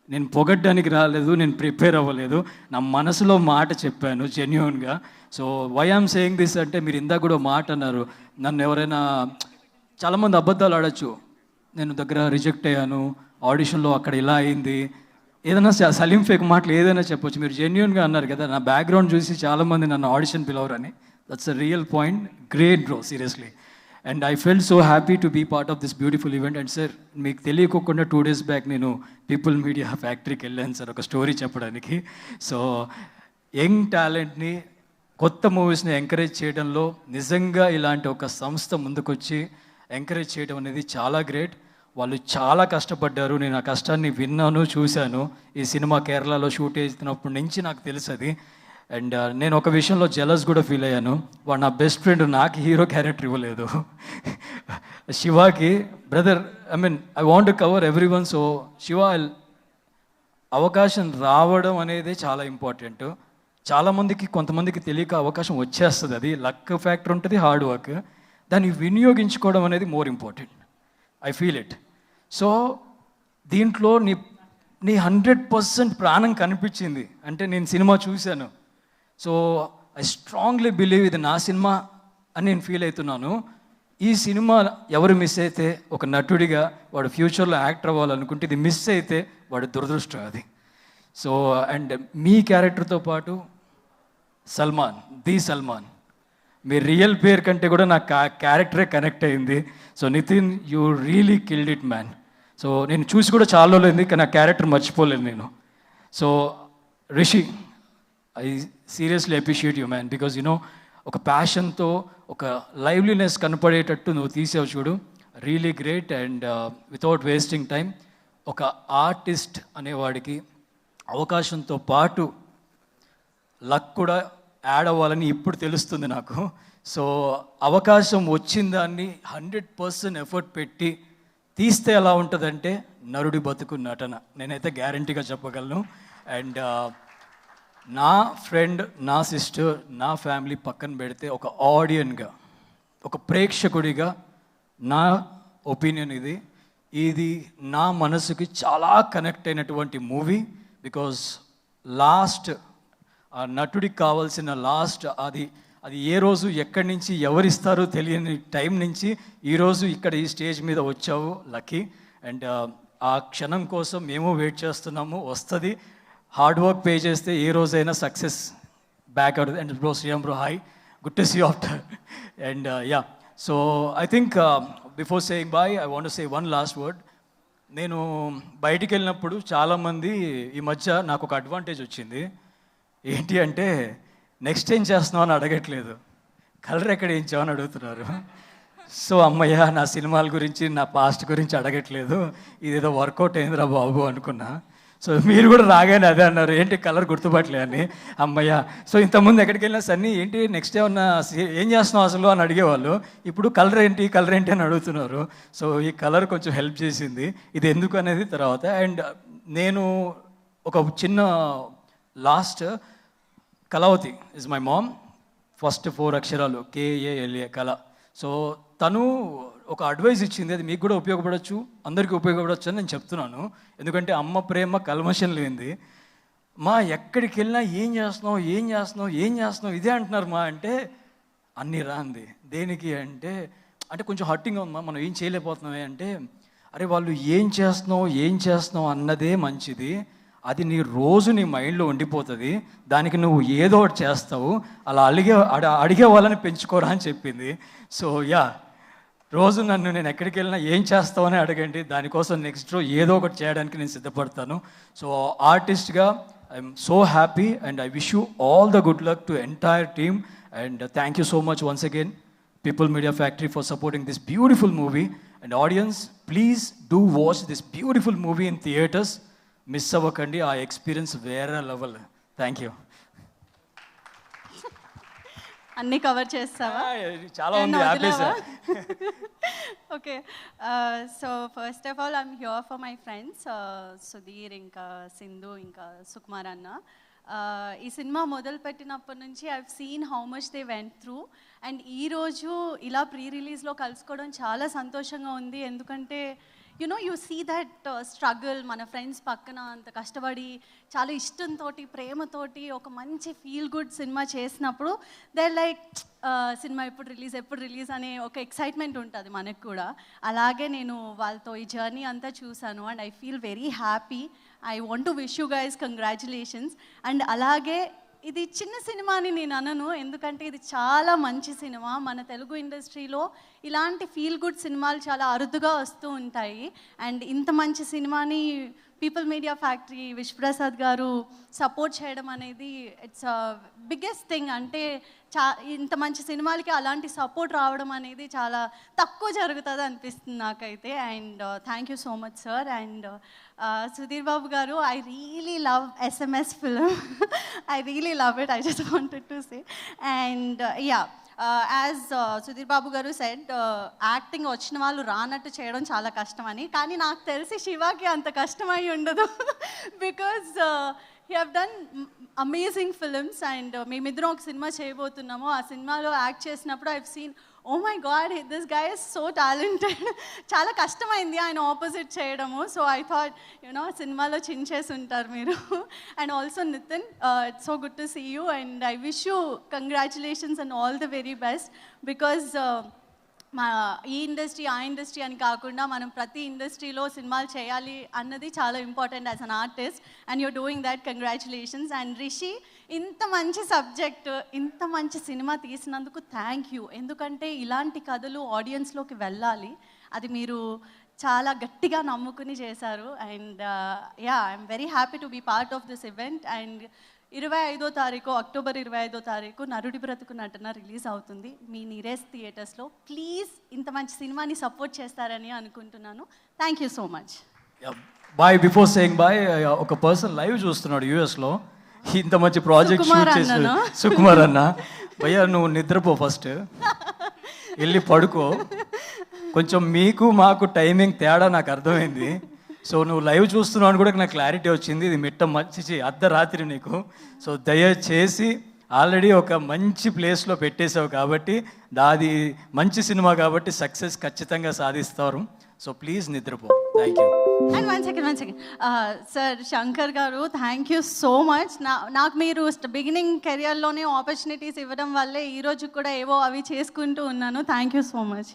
నేను పొగడ్డానికి రాలేదు, నేను ప్రిపేర్ అవ్వలేదు, నా మనసులో మాట చెప్పాను జెన్యూన్గా. So why I'm saying this అంటే మీరు ఇందాక కూడా మాట అన్నారు, నన్ను ఎవరైనా చాలామంది అబద్ధాలు ఆడచ్చు, నేను దగ్గర రిజెక్ట్ అయ్యాను, ఆడిషన్లో అక్కడ ఇలా అయింది, ఏదైనా సలీం ఫేక్ మాటలు ఏదైనా చెప్పొచ్చు. మీరు జెన్యూన్గా అన్నారు కదా, నా బ్యాక్గ్రౌండ్ చూసి చాలామంది నన్ను ఆడిషన్ పిలవరని. That's a real point. Great bro, seriously. And I felt so happy to be part of this beautiful event. And sir మీకు తెలియకోకుండా 2 days బ్యాక్ నేను పీపుల్ మీడియా ఫ్యాక్టరీకి వెళ్ళాను సార్ ఒక స్టోరీ చెప్పడానికి. సో యంగ్ టాలెంట్ని, కొత్త మూవీస్ని ఎంకరేజ్ చేయడంలో నిజంగా ఇలాంటి ఒక సంస్థ ముందుకొచ్చి ఎంకరేజ్ చేయడం అనేది చాలా గ్రేట్. వాళ్ళు చాలా కష్టపడ్డారు. నేను ఆ కష్టాన్ని విన్నాను, చూశాను. ఈ సినిమా కేరళలో షూట్ చేసినప్పటి నుంచి నాకు తెలుసు అది. అండ్ నేను ఒక విషయంలో జెలస్ కూడా ఫీల్ అయ్యాను. వాడు నా బెస్ట్ ఫ్రెండ్ నాకు హీరో క్యారెక్టర్ ఇవ్వలేదు. శివాకి brother, I want to cover everyone. So Shiva, అవకాశం రావడం అనేది చాలా ఇంపార్టెంట్. చాలామందికి, కొంతమందికి తెలియక అవకాశం వచ్చేస్తుంది. అది లక్ ఫ్యాక్టర్ ఉంటుంది, హార్డ్ వర్క్. దాన్ని వినియోగించుకోవడం అనేది more important. I feel it. So దీంట్లో నీ 100% ప్రాణం కనిపించింది. అంటే నేను సినిమా చూశాను. సో ఐ స్ట్రాంగ్లీ బిలీవ్ ఇది నా సినిమా అని నేను ఫీల్ అవుతున్నాను. ఈ సినిమా ఎవరు మిస్ అయితే, ఒక నటుడిగా వాడు ఫ్యూచర్లో యాక్టర్ అవ్వాలనుకుంటే ఇది మిస్ అయితే వాడు దురదృష్టం అది. సో అండ్ మీ క్యారెక్టర్తో పాటు సల్మాన్, ది సల్మాన్, మీ రియల్ పేరు కంటే కూడా నా క్యారెక్టరే కనెక్ట్ అయింది. So Nitin, you really killed it man. So నేను చూసి కూడా చాలా రోజులైంది, కానీ నా క్యారెక్టర్ మర్చిపోలేదు నేను. So Rishi, I seriously appreciate you man. Because ఒక ప్యాషన్తో, ఒక లైవ్లీనెస్ కనపడేటట్టు నువ్వు తీసావు చూడు, really great. And without wasting time, ఒక ఆర్టిస్ట్ అనేవాడికి అవకాశంతో పాటు లక్ కూడా యాడ్ అవ్వాలని ఇప్పుడు తెలుస్తుంది నాకు. సో అవకాశం వచ్చిన దాన్ని 100% ఎఫర్ట్ పెట్టి తీస్తే ఎలా ఉంటుందంటే నరుడి బతుకు నటన, నేనైతే గ్యారంటీగా చెప్పగలను. అండ్ నా ఫ్రెండ్, నా సిస్టర్, నా ఫ్యామిలీ పక్కన పెడితే ఒక ఆడియన్గా, ఒక ప్రేక్షకుడిగా నా ఒపీనియన్ ఇది నా మనసుకి చాలా కనెక్ట్ అయినటువంటి మూవీ. బికాజ్ లాస్ట్ ఆ నటుడికి కావాల్సిన లాస్ట్ అది ఏ రోజు ఎక్కడి నుంచి ఎవరిస్తారో తెలియని టైం నుంచి ఈరోజు ఇక్కడ ఈ స్టేజ్ మీద వచ్చావు, లక్కీ. అండ్ ఆ క్షణం కోసం మేము వెయిట్ చేస్తున్నాము, వస్తుంది. హార్డ్ వర్క్ పే చేస్తే ఏ రోజైనా సక్సెస్ బ్యాక్ అవుతుంది. And bro, Shriram bro, hi, good to see after. And yeah, so I think before saying bye, I want to say one last word. నేను బయటికి వెళ్ళినప్పుడు చాలామంది, ఈ మధ్య నాకు ఒక అడ్వాంటేజ్ వచ్చింది. ఏంటి అంటే, నెక్స్ట్ ఏం చేస్తున్నావు అని అడగట్లేదు, కలర్ ఎక్కడ వేయించావు అని అడుగుతున్నారు. సో అమ్మయ్య, నా సినిమాల గురించి, నా పాస్ట్ గురించి అడగట్లేదు, ఇదేదో వర్కౌట్ అయిందిరా బాబు అనుకున్నా. సో మీరు కూడా రాగానే అదే అన్నారు, ఏంటి కలర్ గుర్తుపట్టలే అని. అమ్మయ్య. సో ఇంతకుముందు ఎక్కడికి వెళ్ళినా సన్నీ ఏంటి నెక్స్ట్ ఏమన్నా ఏం చేస్తున్నావు అసలు అని అడిగేవాళ్ళు. ఇప్పుడు కలర్ ఏంటి అని అడుగుతున్నారు. సో ఈ కలర్ కొంచెం హెల్ప్ చేసింది. ఇది ఎందుకు అనేది తర్వాత. అండ్ నేను ఒక చిన్న last Kalavati is my mom, first 4 అక్షరాలు KALA కళ. సో తను ఒక అడ్వైస్ ఇచ్చింది, అది మీకు కూడా ఉపయోగపడవచ్చు, అందరికీ ఉపయోగపడవచ్చు అని నేను చెప్తున్నాను. ఎందుకంటే అమ్మ ప్రేమ కల్మషం లేనిది. మా ఎక్కడికి వెళ్ళినా ఏం చేస్తున్నావు ఇదే అంటున్నారు మా అంటే, అన్నీ రాంది దేనికి అంటే కొంచెం హర్టింగ్ ఉందమ్మా, మనం ఏం చేయలేకపోతున్నామే అంటే, అరే వాళ్ళు ఏం చేస్తున్నావు అన్నదే మంచిది, అది నీ రోజు నీ మైండ్లో ఉండిపోతుంది, దానికి నువ్వు ఏదో ఒకటి చేస్తావు, అలా అడిగే వాళ్ళని పెంచుకోరా అని చెప్పింది. సో రోజు నేను ఎక్కడికి వెళ్ళినా ఏం చేస్తావు అని అడగండి, దానికోసం నెక్స్ట్ రోజు ఏదో ఒకటి చేయడానికి నేను సిద్ధపడతాను. సో ఆర్టిస్ట్గా I'm so happy and I wish you all the good luck to entire team and thank you so much once again People Media Factory for supporting this beautiful movie. And audience, please do watch this beautiful movie in theaters. Miss avakandi, our experience vera level. Thank you. అన్నీ కవర్ చేస్తావా? చాలా ఉంది ఆపేసా. Okay, so first of all I'm here for my friends Sudheer, ఇంకా సింధు, ఇంకా సుకుమార్ అన్న. ఈ సినిమా మొదలుపెట్టినప్పటి నుంచి I've seen how much they went through. And ఈరోజు ఇలా ప్రీ రిలీజ్లో కలుసుకోవడం చాలా సంతోషంగా ఉంది. ఎందుకంటే యు సీ దట్ స్ట్రగుల్, మన ఫ్రెండ్స్ పక్కన అంత కష్టపడి చాలా ఇష్టంతో ప్రేమతోటి ఒక మంచి ఫీల్ గుడ్ సినిమా చేసినప్పుడు దే లైక్ సినిమా ఎప్పుడు రిలీజ్ అనే ఒక ఎక్సైట్మెంట్ ఉంటుంది మనకు కూడా. అలాగే నేను వాళ్ళతో ఈ జర్నీ అంతా చూశాను and I feel very happy. I want to wish you guys congratulations. And అలాగే ఇది చిన్న సినిమా అని నేను అనను, ఎందుకంటే ఇది చాలా మంచి సినిమా. మన తెలుగు ఇండస్ట్రీలో ఇలాంటి ఫీల్ గుడ్ సినిమాలు చాలా అరుదుగా వస్తూ ఉంటాయి. అండ్ ఇంత మంచి సినిమాని పీపుల్ మీడియా ఫ్యాక్టరీ విశ్వప్రసాద్ గారు సపోర్ట్ చేయడం అనేది ఇట్స్ బిగ్గెస్ట్ థింగ్. అంటే ఇంత మంచి సినిమాలకి అలాంటి సపోర్ట్ రావడం అనేది చాలా తక్కువ జరుగుతుంది అనిపిస్తుంది నాకైతే. And thank you so much sir. And Sudheer Babu garu, I really love SMS film. I really love it. I just wanted to say. And as Sudheer Babu garu said, acting వచ్చిన వాళ్ళు రానట్టు చేయడం చాలా కష్టం అని. కానీ నాకు తెలిసి శివాకి అంత కష్టమై ఉండదు. Because he have done amazing films. And మేమిద్దరం ఒక సినిమా చేయబోతున్నాము. ఆ సినిమాలో యాక్ట్ చేసినప్పుడు I've seen, oh my god, this guy is so talented. చాలా కష్టమైంది ఆయన ఆపోజిట్ చేయడము. సో ఐ థాట్ సినిమాలో చించేసి ఉంటారు మీరు. And also Nitin, it's so good to see you and I wish you congratulations and all the very best. Because మా ఈ ఇండస్ట్రీ ఆ ఇండస్ట్రీ అని కాకుండా మనం ప్రతి ఇండస్ట్రీలో సినిమాలు చేయాలి అన్నది చాలా important as an artist. And you're doing that, congratulations. And Rishi, ఇంత మంచి సబ్జెక్ట్, ఇంత మంచి సినిమా తీసినందుకు థ్యాంక్ యూ. ఎందుకంటే ఇలాంటి కథలు ఆడియన్స్లోకి వెళ్ళాలి, అది మీరు చాలా గట్టిగా నమ్ముకుని చేశారు. And I'm very happy to be part of this event. And 25వ తారీఖు, అక్టోబర్ 25వ తారీఖు నరుడి బ్రతుకు నటన రిలీజ్ అవుతుంది మీ నీరేస్ థియేటర్స్లో. ప్లీజ్ ఇంత మంచి సినిమాని సపోర్ట్ చేస్తారని అనుకుంటున్నాను. Thank you so much. Bye. Before saying bye, ఒక పర్సన్ లైవ్ చూస్తున్నాడు యూఎస్లో, ఇంత మంచి ప్రాజెక్ట్ షూట్ చేసి. సుకుమార్ అన్న, భయ్యా నువ్వు నిద్రపో, ఫస్ట్ వెళ్ళి పడుకో. కొంచెం మీకు మాకు టైమింగ్ తేడా నాకు అర్థమైంది. సో నువ్వు లైవ్ చూస్తున్నావు అని కూడా నాకు క్లారిటీ వచ్చింది. ఇది మంచి అర్ధరాత్రి నీకు. సో దయచేసి ఆల్రెడీ ఒక మంచి ప్లేస్లో పెట్టేశావు కాబట్టి, అది మంచి సినిమా కాబట్టి సక్సెస్ ఖచ్చితంగా సాధిస్తారు. సో ప్లీజ్ నిద్రపో. Thank you. And one second sir, Shankar గారు, థ్యాంక్ యూ సో మచ్. నాకు మీరు బిగినింగ్ కెరియర్లోనే ఆపర్చునిటీస్ ఇవ్వడం వల్లే ఈరోజు కూడా ఏవో అవి చేసుకుంటూ ఉన్నాను. Thank you so much.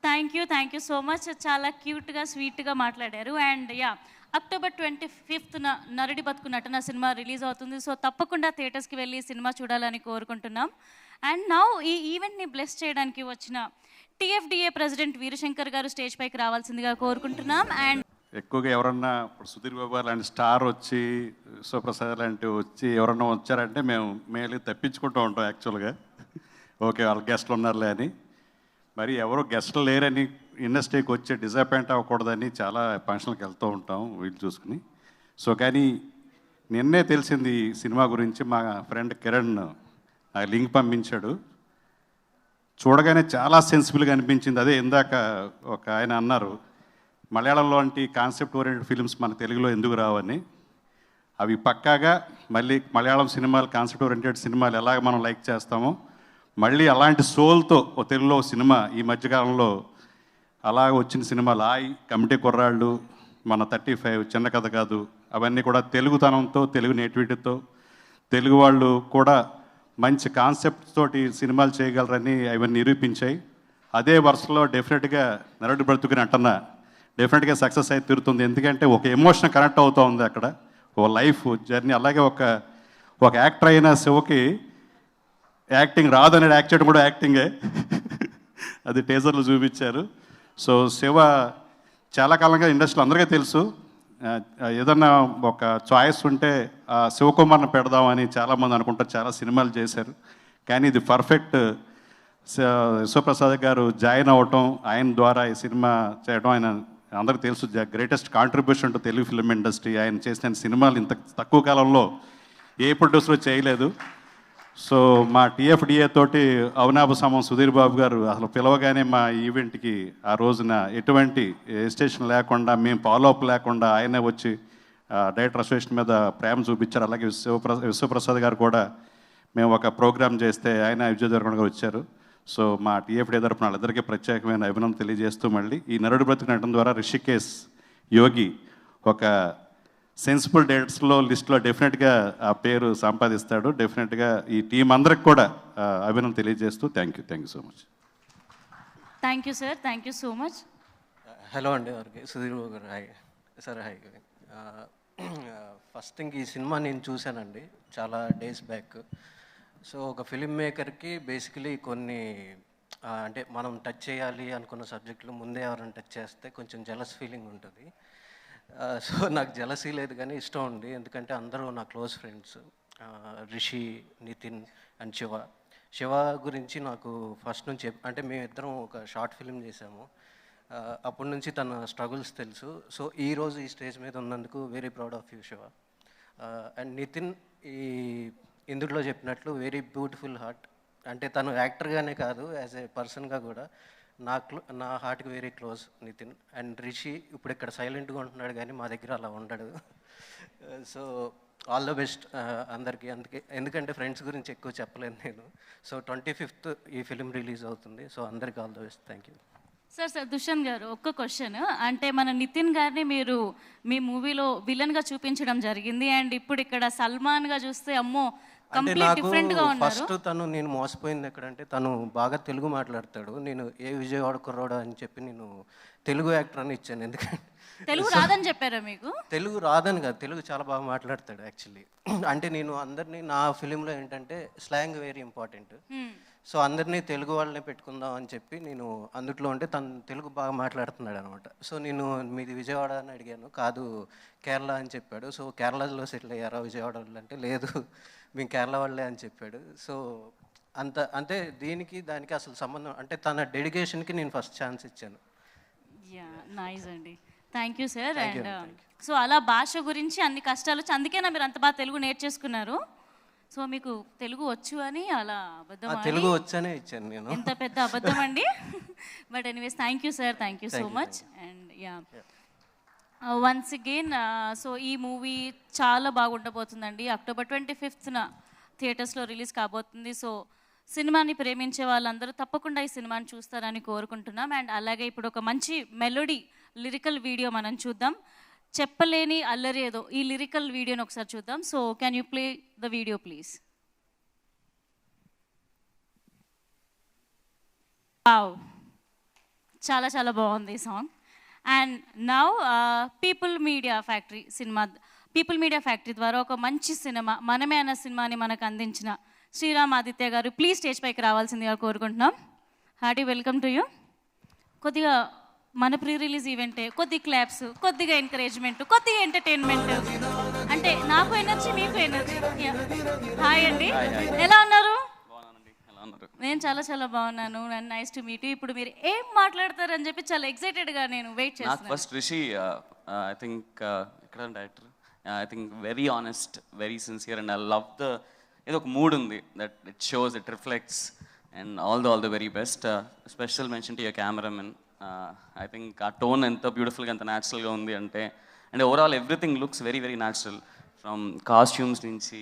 Thank you so much. చాలా క్యూట్గా స్వీట్గా మాట్లాడారు. అండ్ అక్టోబర్ 25న నరుడి బతుకు నటన సినిమా రిలీజ్ అవుతుంది. సో తప్పకుండా థియేటర్స్కి వెళ్ళి సినిమా చూడాలని కోరుకుంటున్నాం. అండ్ నౌ ఈ ఈవెంట్ని బ్లెస్ చేయడానికి వచ్చిన TFDA ప్రెసిడెంట్ వీరశంకర్ గారు స్టేజ్ పైకి రావాల్సిందిగా కోరుకుంటున్నాం. అండ్ ఎక్కువగా ఎవరన్నా ఇప్పుడు సుధీర్ బాబు లాంటి స్టార్ వచ్చి, శివప్రసాద్ లాంటివి వచ్చి ఎవరన్నా వచ్చారంటే మేము తప్పించుకుంటూ ఉంటాం యాక్చువల్గా. ఓకే, వాళ్ళ గెస్ట్లు ఉన్నారులే అని. మరి ఎవరు గెస్ట్లు లేరని ఇండస్ట్రీకి వచ్చి డిసప్పాయింట్ అవ్వకూడదని చాలా ఫంక్షన్కి వెళ్తూ ఉంటాం వీళ్ళు చూసుకుని. సో కానీ నిన్నే తెలిసింది ఈ సినిమా గురించి. మా ఫ్రెండ్ కిరణ్ నాకు లింక్ పంపించాడు. చూడగానే చాలా సెన్సిబుల్గా అనిపించింది. అదే ఇందాక ఒక ఆయన అన్నారు, మలయాళంలో లాంటి కాన్సెప్ట్ ఓరియంటెడ్ ఫిల్మ్స్ మన తెలుగులో ఎందుకు రావని. అవి పక్కాగా మళ్ళీ మలయాళం సినిమాలు కాన్సెప్ట్ ఓరియంటెడ్ సినిమాలు ఎలాగ మనం లైక్ చేస్తామో మళ్ళీ అలాంటి సోల్తో ఓ తెలుగులో సినిమా ఈ మధ్యకాలంలో అలాగ వచ్చిన సినిమాలు కమిటీ కుర్రాళ్ళు, మన 35, చిన్న కథ కాదు, అవన్నీ కూడా తెలుగుతనంతో, తెలుగు నేటివిటీతో, తెలుగు వాళ్ళు కూడా మంచి కాన్సెప్ట్ తోటి సినిమాలు చేయగలరని అవన్నీ నిరూపించాయి. అదే వరుసలో డెఫినెట్గా నరుడి బ్రతుకు నటన డెఫినెట్గా సక్సెస్ అయితే తీరుతుంది. ఎందుకంటే ఒక ఎమోషన్ కనెక్ట్ అవుతూ ఉంది అక్కడ, ఓ లైఫ్ జర్నీ. అలాగే ఒక యాక్టర్ అయిన శివకి యాక్టింగ్ రాదనే యాక్ట్ చేయడం కూడా యాక్టింగే. అది టీజర్లు చూపించారు. సో శివ చాలా కాలంగా ఇండస్ట్రీలో అందరికీ తెలుసు. ఏదన్నా ఒక చాయిస్ ఉంటే శివకుమార్ని పెడదామని చాలామంది అనుకుంటారు, చాలా సినిమాలు చేశారు. కానీ ఇది పర్ఫెక్ట్. విశ్వప్రసాద్ గారు జాయిన్ అవ్వటం, ఆయన ద్వారా ఈ సినిమా చేయడం ఆయన అందరికీ తెలుసు. Greatest contribution to Telugu film industry. ఆయన చేసిన సినిమాలు ఇంత తక్కువ కాలంలో ఏ ప్రొడ్యూసర్ చేయలేదు. సో మా టీఎఫ్డిఏ తోటి అవినాభసమం సుధీర్ బాబు గారు అసలు పిలవగానే మా ఈవెంట్కి ఆ రోజున ఎటువంటి ఎజిటేషన్ లేకుండా, మేము ఫాలోఅప్ లేకుండా ఆయనే వచ్చి డైరెక్టర్ అసోసియేషన్ మీద ప్రేమ చూపించారు. అలాగే విశ్వప్రసాద్ గారు కూడా మేము ఒక ప్రోగ్రామ్ చేస్తే ఆయన విజయదుర్గంగా వచ్చారు. సో మా టీఎఫ్డీ తరపున వాళ్ళిద్దరికీ ప్రత్యేకమైన అభినందన తెలియజేస్తూ మళ్ళీ ఈ నరుడి బ్రతుకు నటన ద్వారా రిషికేశ్ యోగి ఒక సెన్సిబుల్ డేట్స్లో లిస్ట్లో డెఫినెట్గా ఆ పేరు సంపాదిస్తాడు. డెఫినెట్గా ఈ టీం అందరికి కూడా అభినందన తెలియజేస్తూ thank you so much. Thank you sir, thank you so much. Hello అండి, వారికి సుధీర్ బాబు గారు. Hi sir. Hi. First thing, ఈ సినిమా నేను చూశానండి చాలా డేస్ బ్యాక్. సో ఒక ఫిలిం మేకర్కి బేసికలీ కొన్ని అంటే మనం టచ్ చేయాలి అనుకున్న సబ్జెక్టులు ముందే ఎవరైనా టచ్ చేస్తే కొంచెం జెలస్ ఫీలింగ్ ఉంటుంది. సో నాకు జెలసీ లేదు కానీ ఇష్టం ఉంది, ఎందుకంటే అందరూ నా close friends. Rishi, Nitin and Shiva గురించి నాకు ఫస్ట్ నుంచి అంటే మేమిద్దరం ఒక షార్ట్ ఫిలిం చేసాము. అప్పటి నుంచి తన స్ట్రగుల్స్ తెలుసు. సో ఈరోజు ఈ స్టేజ్ మీద ఉన్నందుకు very proud of you Shiva. And Nitin ఇందులో చెప్పినట్లు వెరీ బ్యూటిఫుల్ హార్ట్. అంటే తను యాక్టర్గానే కాదు, యాజ్ ఏ పర్సన్గా కూడా నా హార్ట్కి very close Nitin. And Rishi ఇప్పుడు ఇక్కడ సైలెంట్గా ఉంటున్నాడు కానీ మా దగ్గర అలా ఉండడు. సో ఆల్ ద బెస్ట్ అందరికీ. ఎందుకంటే ఫ్రెండ్స్ గురించి ఎక్కువ చెప్పలేను నేను. సో 25th ఈ ఫిలిం రిలీజ్ అవుతుంది. సో అందరికీ all the best. Thank you. Sir Dushyant గారు, ఒక్క క్వశ్చన్. అంటే మన నితిన్ గారిని మీరు మీ మూవీలో విలన్గా చూపించడం జరిగింది, అండ్ ఇప్పుడు ఇక్కడ సల్మాన్గా చూస్తే అమ్మో కంప్లీట్ డిఫరెంట్గా ఉన్నారు. ఫస్ట్ నేను మోసపోయింది ఎక్కడంటే, తను బాగా తెలుగు మాట్లాడతాడు. నేను విజయవాడ కుర్రోడా అని చెప్పి నేను తెలుగు యాక్టర్ అని ఇచ్చాను. ఎందుకంటే తెలుగు రాదని చెప్పారా మీకు? తెలుగు రాదని కాదు, తెలుగు చాలా బాగా మాట్లాడతాడు యాక్చువల్లీ. అంటే నేను అందరినీ నా ఫిలింలో ఏంటంటే స్లాంగ్ వెరీ ఇంపార్టెంట్. సో అందరినీ తెలుగు వాళ్ళనే పెట్టుకుందాం అని చెప్పి నేను అందుట్లో ఉంటే తను తెలుగు బాగా మాట్లాడుతున్నాడు అనమాట. సో నేను మీది విజయవాడ అని అడిగాను, కాదు కేరళ అని చెప్పాడు. సో కేరళలో సెటిల్ అయ్యారా విజయవాడ వాళ్ళు అంటే, లేదు మేము కేరళ వాళ్ళే అని చెప్పాడు. సో అంటే దానికి అసలు సంబంధం, అంటే తన డెడికేషన్కి నేను ఫస్ట్ ఛాన్స్ ఇచ్చాను. యా, నైస్ అండి. Thank you sir. And so అలా భాష గురించి అన్ని కష్టాలు వచ్చి అందుకేనా మీరు అంత బాగా తెలుగు నేర్చేసుకున్నారు? సో మీకు తెలుగు వచ్చు అని అలా అబద్ధం, తెలుగు వచ్చానే ఇచ్చాను నేను. ఎంత పెద్ద అబద్ధం అండి. But anyways thank you sir, thank you so much. And yeah, once again so ఈ మూవీ చాలా బాగుండబోతుందండి. October 25th థియేటర్స్లో రిలీజ్ కాబోతుంది. సో సినిమాని ప్రేమించే వాళ్ళందరూ తప్పకుండా ఈ సినిమాని చూస్తారని కోరుకుంటున్నాం. అండ్ అలాగే ఇప్పుడు ఒక మంచి మెలోడీ లిరికల్ వీడియో మనం చూద్దాం. చెప్పలేని అల్లరి ఏదో, ఈ లిరికల్ వీడియోని ఒకసారి చూద్దాం. So can you play the video please? Wow, చాలా చాలా బాగుంది ఈ song. And now people media factory ద్వారా ఒక మంచి సినిమా, మనమే అన్న సినిమాని మనకు అందించిన శ్రీరామ్ ఆదిత్య గారు ప్లీజ్ స్టేజ్ పైకి రావాల్సిందిగా కోరుకుంటున్నాం. Hearty welcome to you. కొద్దిగా మన ప్రీ రిలీజ్ ఈవెంటే, కొద్ది క్లాప్స్, కొద్దిగా ఎంకరేజ్మెంట్, కొద్దిగా ఎంటర్టైన్మెంట్, అంటే నాకు ఎనర్జీ మీకు ఎనర్జీ. హాయ్ అండి, ఎలా ఉన్నారు? నేను చాలా చాలా బాగున్నాను. And nice to meet you. ఇప్పుడు మీరు ఏం మాట్లాడతారని చెప్పి చాలా ఎక్సైటెడ్గా నేను వెయిట్ చేస్తున్నాను. ఫస్ట్ రిషి, ఐ థింక్ ఇక్కడ director, I think very honest, very sincere, and I love ఏదో ఒక మూడ్ ఉంది that it shows, it reflects, and all the very best. Special mention to your cameraman. I think ఆ టోన్ ఎంత బ్యూటిఫుల్గా, ఎంత న్యాచురల్గా ఉంది అంటే, and overall everything looks very very natural. From costumes నుంచి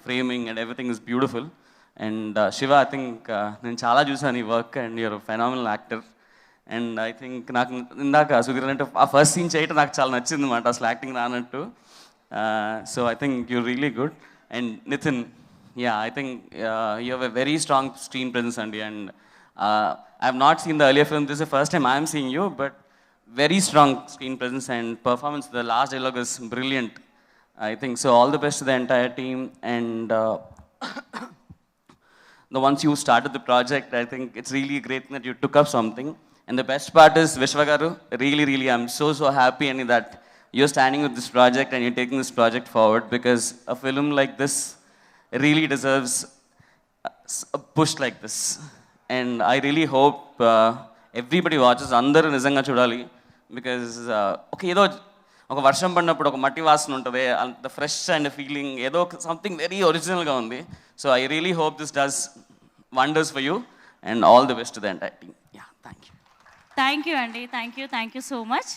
framing and everything is beautiful. And Shiva, I think నేను చాలా చూసాను ఈ work and you're phenomenal actor. And I think నాకు ఇందాక సుధీర్ అంటే ఆ ఫస్ట్ సీన్ చేయటం నాకు చాలా నచ్చింది అనమాట, అసలు యాక్టింగ్ రానట్టు. So I think you're really good. And Nithin, yeah, I think you have a very strong screen presence అండి. And I have not seen the earlier film, this is the first time I'm seeing you, but very strong screen presence and performance. The last dialogue is brilliant, I think. So all the best to the entire team. And the once you started the project, I think it's really great that you took up something. And the best part is, Vishwa garu, really I'm so happy and that you're standing with this project and you're taking this project forward, because a film like this really deserves a push like this. And I really hope everybody watches, అందరూ నిజంగా చూడాలి. బికాజ్ ఒక ఏదో ఒక వర్షం పడినప్పుడు ఒక మట్టి వాసన ఉంటుంది, అంత ఫ్రెష్ అండ్ ఫీలింగ్ ఏదో సంథింగ్ వెరీ ఒరిజినల్గా ఉంది. So I really hope this does wonders for you and all the best to the entire team. Yeah, thank you. Thank you అండి, thank you so much.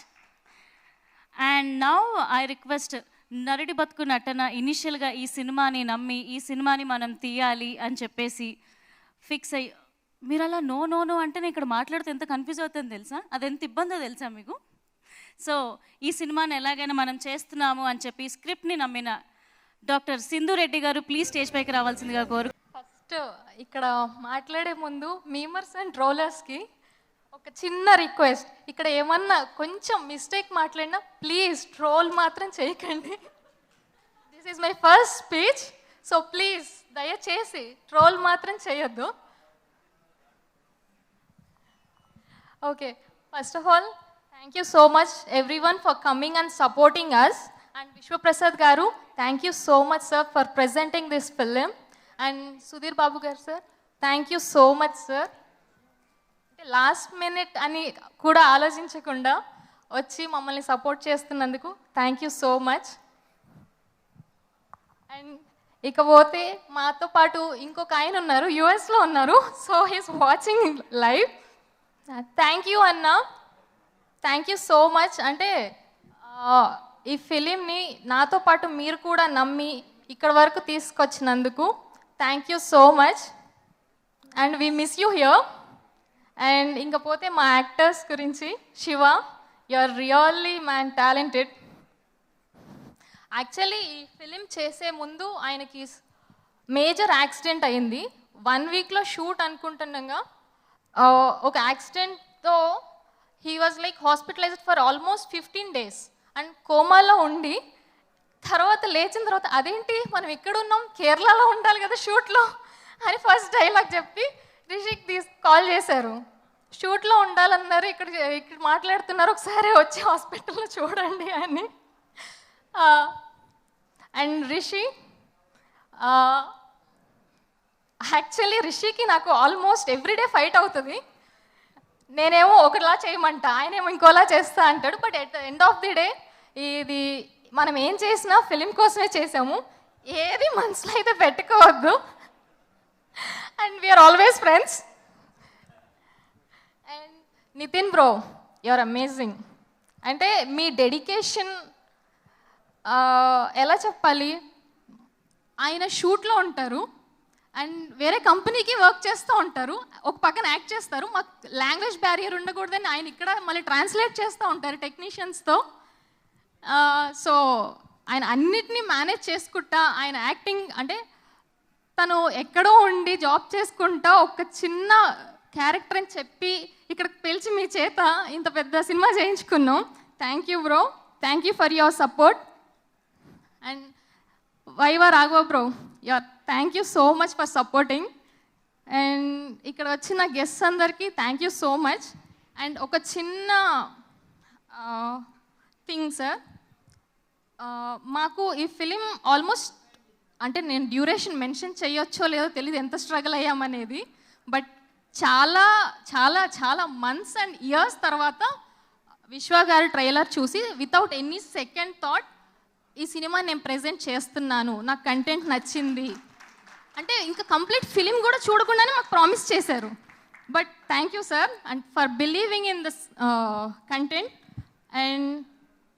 And now I request Narudi బతుకు నటన ఇనిషియల్గా ఈ సినిమాని నమ్మి ఈ సినిమాని మనం తీయాలి అని చెప్పేసి ఫిక్స్ అయ్యి, మీరు అలా నో అంటే నేను ఇక్కడ మాట్లాడితే ఎంత కన్ఫ్యూజ్ అవుతుందో తెలుసా, అది ఎంత ఇబ్బందో తెలుసా మీకు. సో ఈ సినిమాని ఎలాగైనా మనం చేస్తున్నాము అని చెప్పి స్క్రిప్ట్ని నమ్మిన డాక్టర్ సింధు రెడ్డి గారు ప్లీజ్ స్టేజ్ పైకి రావాల్సిందిగా కోరు. ఫస్ట్ ఇక్కడ మాట్లాడే ముందు మీమర్స్ అండ్ ట్రోలర్స్కి ఒక చిన్న రిక్వెస్ట్, ఇక్కడ ఏమన్నా కొంచెం మిస్టేక్ మాట్లాడినా ప్లీజ్ ట్రోల్ మాత్రం చేయకండి. This is my first speech, so please దయచేసి ట్రోల్ మాత్రం చేయొద్దు. Okay, first of all, thank you so much everyone for coming and supporting us. And Vishwa Prasad garu, thank you so much sir for presenting this film. And Sudhir Babu garu sir, thank you so much sir. Last minute ani kuda ఆలోచించకుండా వచ్చి మమ్మల్ని సపోర్ట్ చేస్తున్నందుకు thank you so much. And ఇకపోతే మాతో పాటు ఇంకొక ఆయన ఉన్నారు, యుఎస్లో ఉన్నారు, so he's watching live. Thank you అన్న, థ్యాంక్ యూ సో మచ్. అంటే ఈ ఫిలింని నాతో పాటు మీరు కూడా నమ్మి ఇక్కడ వరకు తీసుకొచ్చినందుకు thank you so much. And we miss you here. And ఇంకపోతే మా యాక్టర్స్ గురించి, Shiva, you are really man talented. Actually ఈ ఫిలిం చేసే ముందు ఆయనకి మేజర్ యాక్సిడెంట్ అయింది. 1 వీక్లో షూట్ అనుకుంటుండగా ఒక యాక్సిడెంట్తో he was like hospitalised for almost 15 days and కోమాలో ఉండి తర్వాత లేచిన తర్వాత అదేంటి మనం ఇక్కడ ఉన్నాం, కేరళలో ఉండాలి కదా షూట్లో అని ఫస్ట్ డైలాగ్ చెప్పి రిషిక్ కాల్ చేశారు. షూట్లో ఉండాలన్నారు, ఇక్కడ మాట్లాడుతున్నారు, ఒకసారి వచ్చి హాస్పిటల్లో చూడండి అని. అండ్ రిషి, యాక్చువల్లీ రిషికి నాకు ఆల్మోస్ట్ ఎవ్రీడే ఫైట్ అవుతుంది. నేనేమో ఒకలా చేయమంట, ఆయనేమో ఇంకోలా చేస్తా అంటాడు. But at the end of the day ఇది మనం ఏం చేసినా ఫిలిం కోసమే చేసాము, ఏది మనసులో అయితే పెట్టుకోవద్దు. And we're always friends. And Nitin bro, you're amazing. అంటే మీ డెడికేషన్ ఎలా చెప్పాలి, ఆయన షూట్లో ఉంటారు అండ్ వేరే కంపెనీకి వర్క్ చేస్తూ ఉంటారు, ఒక పక్కన యాక్ట్ చేస్తారు. మాకు లాంగ్వేజ్ బ్యారియర్ ఉండకూడదని ఆయన ఇక్కడ మళ్ళీ ట్రాన్స్లేట్ చేస్తూ ఉంటారు టెక్నీషియన్స్తో. సో ఆయన అన్నిటినీ మేనేజ్ చేసుకుంటా, ఆయన యాక్టింగ్ అంటే తను ఎక్కడో ఉండి జాబ్ చేసుకుంటా ఒక చిన్న క్యారెక్టర్ అని చెప్పి ఇక్కడ పిలిచి మీ చేత ఇంత పెద్ద సినిమా చేయించుకున్నాం. Thank you bro, thank you for your support. And Viva Raghava bro, thank you so much for supporting. And ఇక్కడ వచ్చిన గెస్ట్స్ అందరికీ thank you so much. And ఒక చిన్న థింగ్ సార్, మాకు ఈ ఫిలిం ఆల్మోస్ట్ అంటే నేను డ్యూరేషన్ మెన్షన్ చేయొచ్చో లేదో తెలియదు ఎంత స్ట్రగుల్ అయ్యామనేది, బట్ చాలా చాలా చాలా మంత్స్ అండ్ ఇయర్స్ తర్వాత విశ్వ గారి ట్రైలర్ చూసి వితౌట్ ఎనీ సెకండ్ థాట్ ఈ సినిమా నేను ప్రెజెంట్ చేస్తున్నాను, నాకు కంటెంట్ నచ్చింది అంటే ఇంకా కంప్లీట్ ఫిలిం కూడా చూడకుండానే మాకు ప్రామిస్ చేశారు. But thank you sir and for believing in this content. And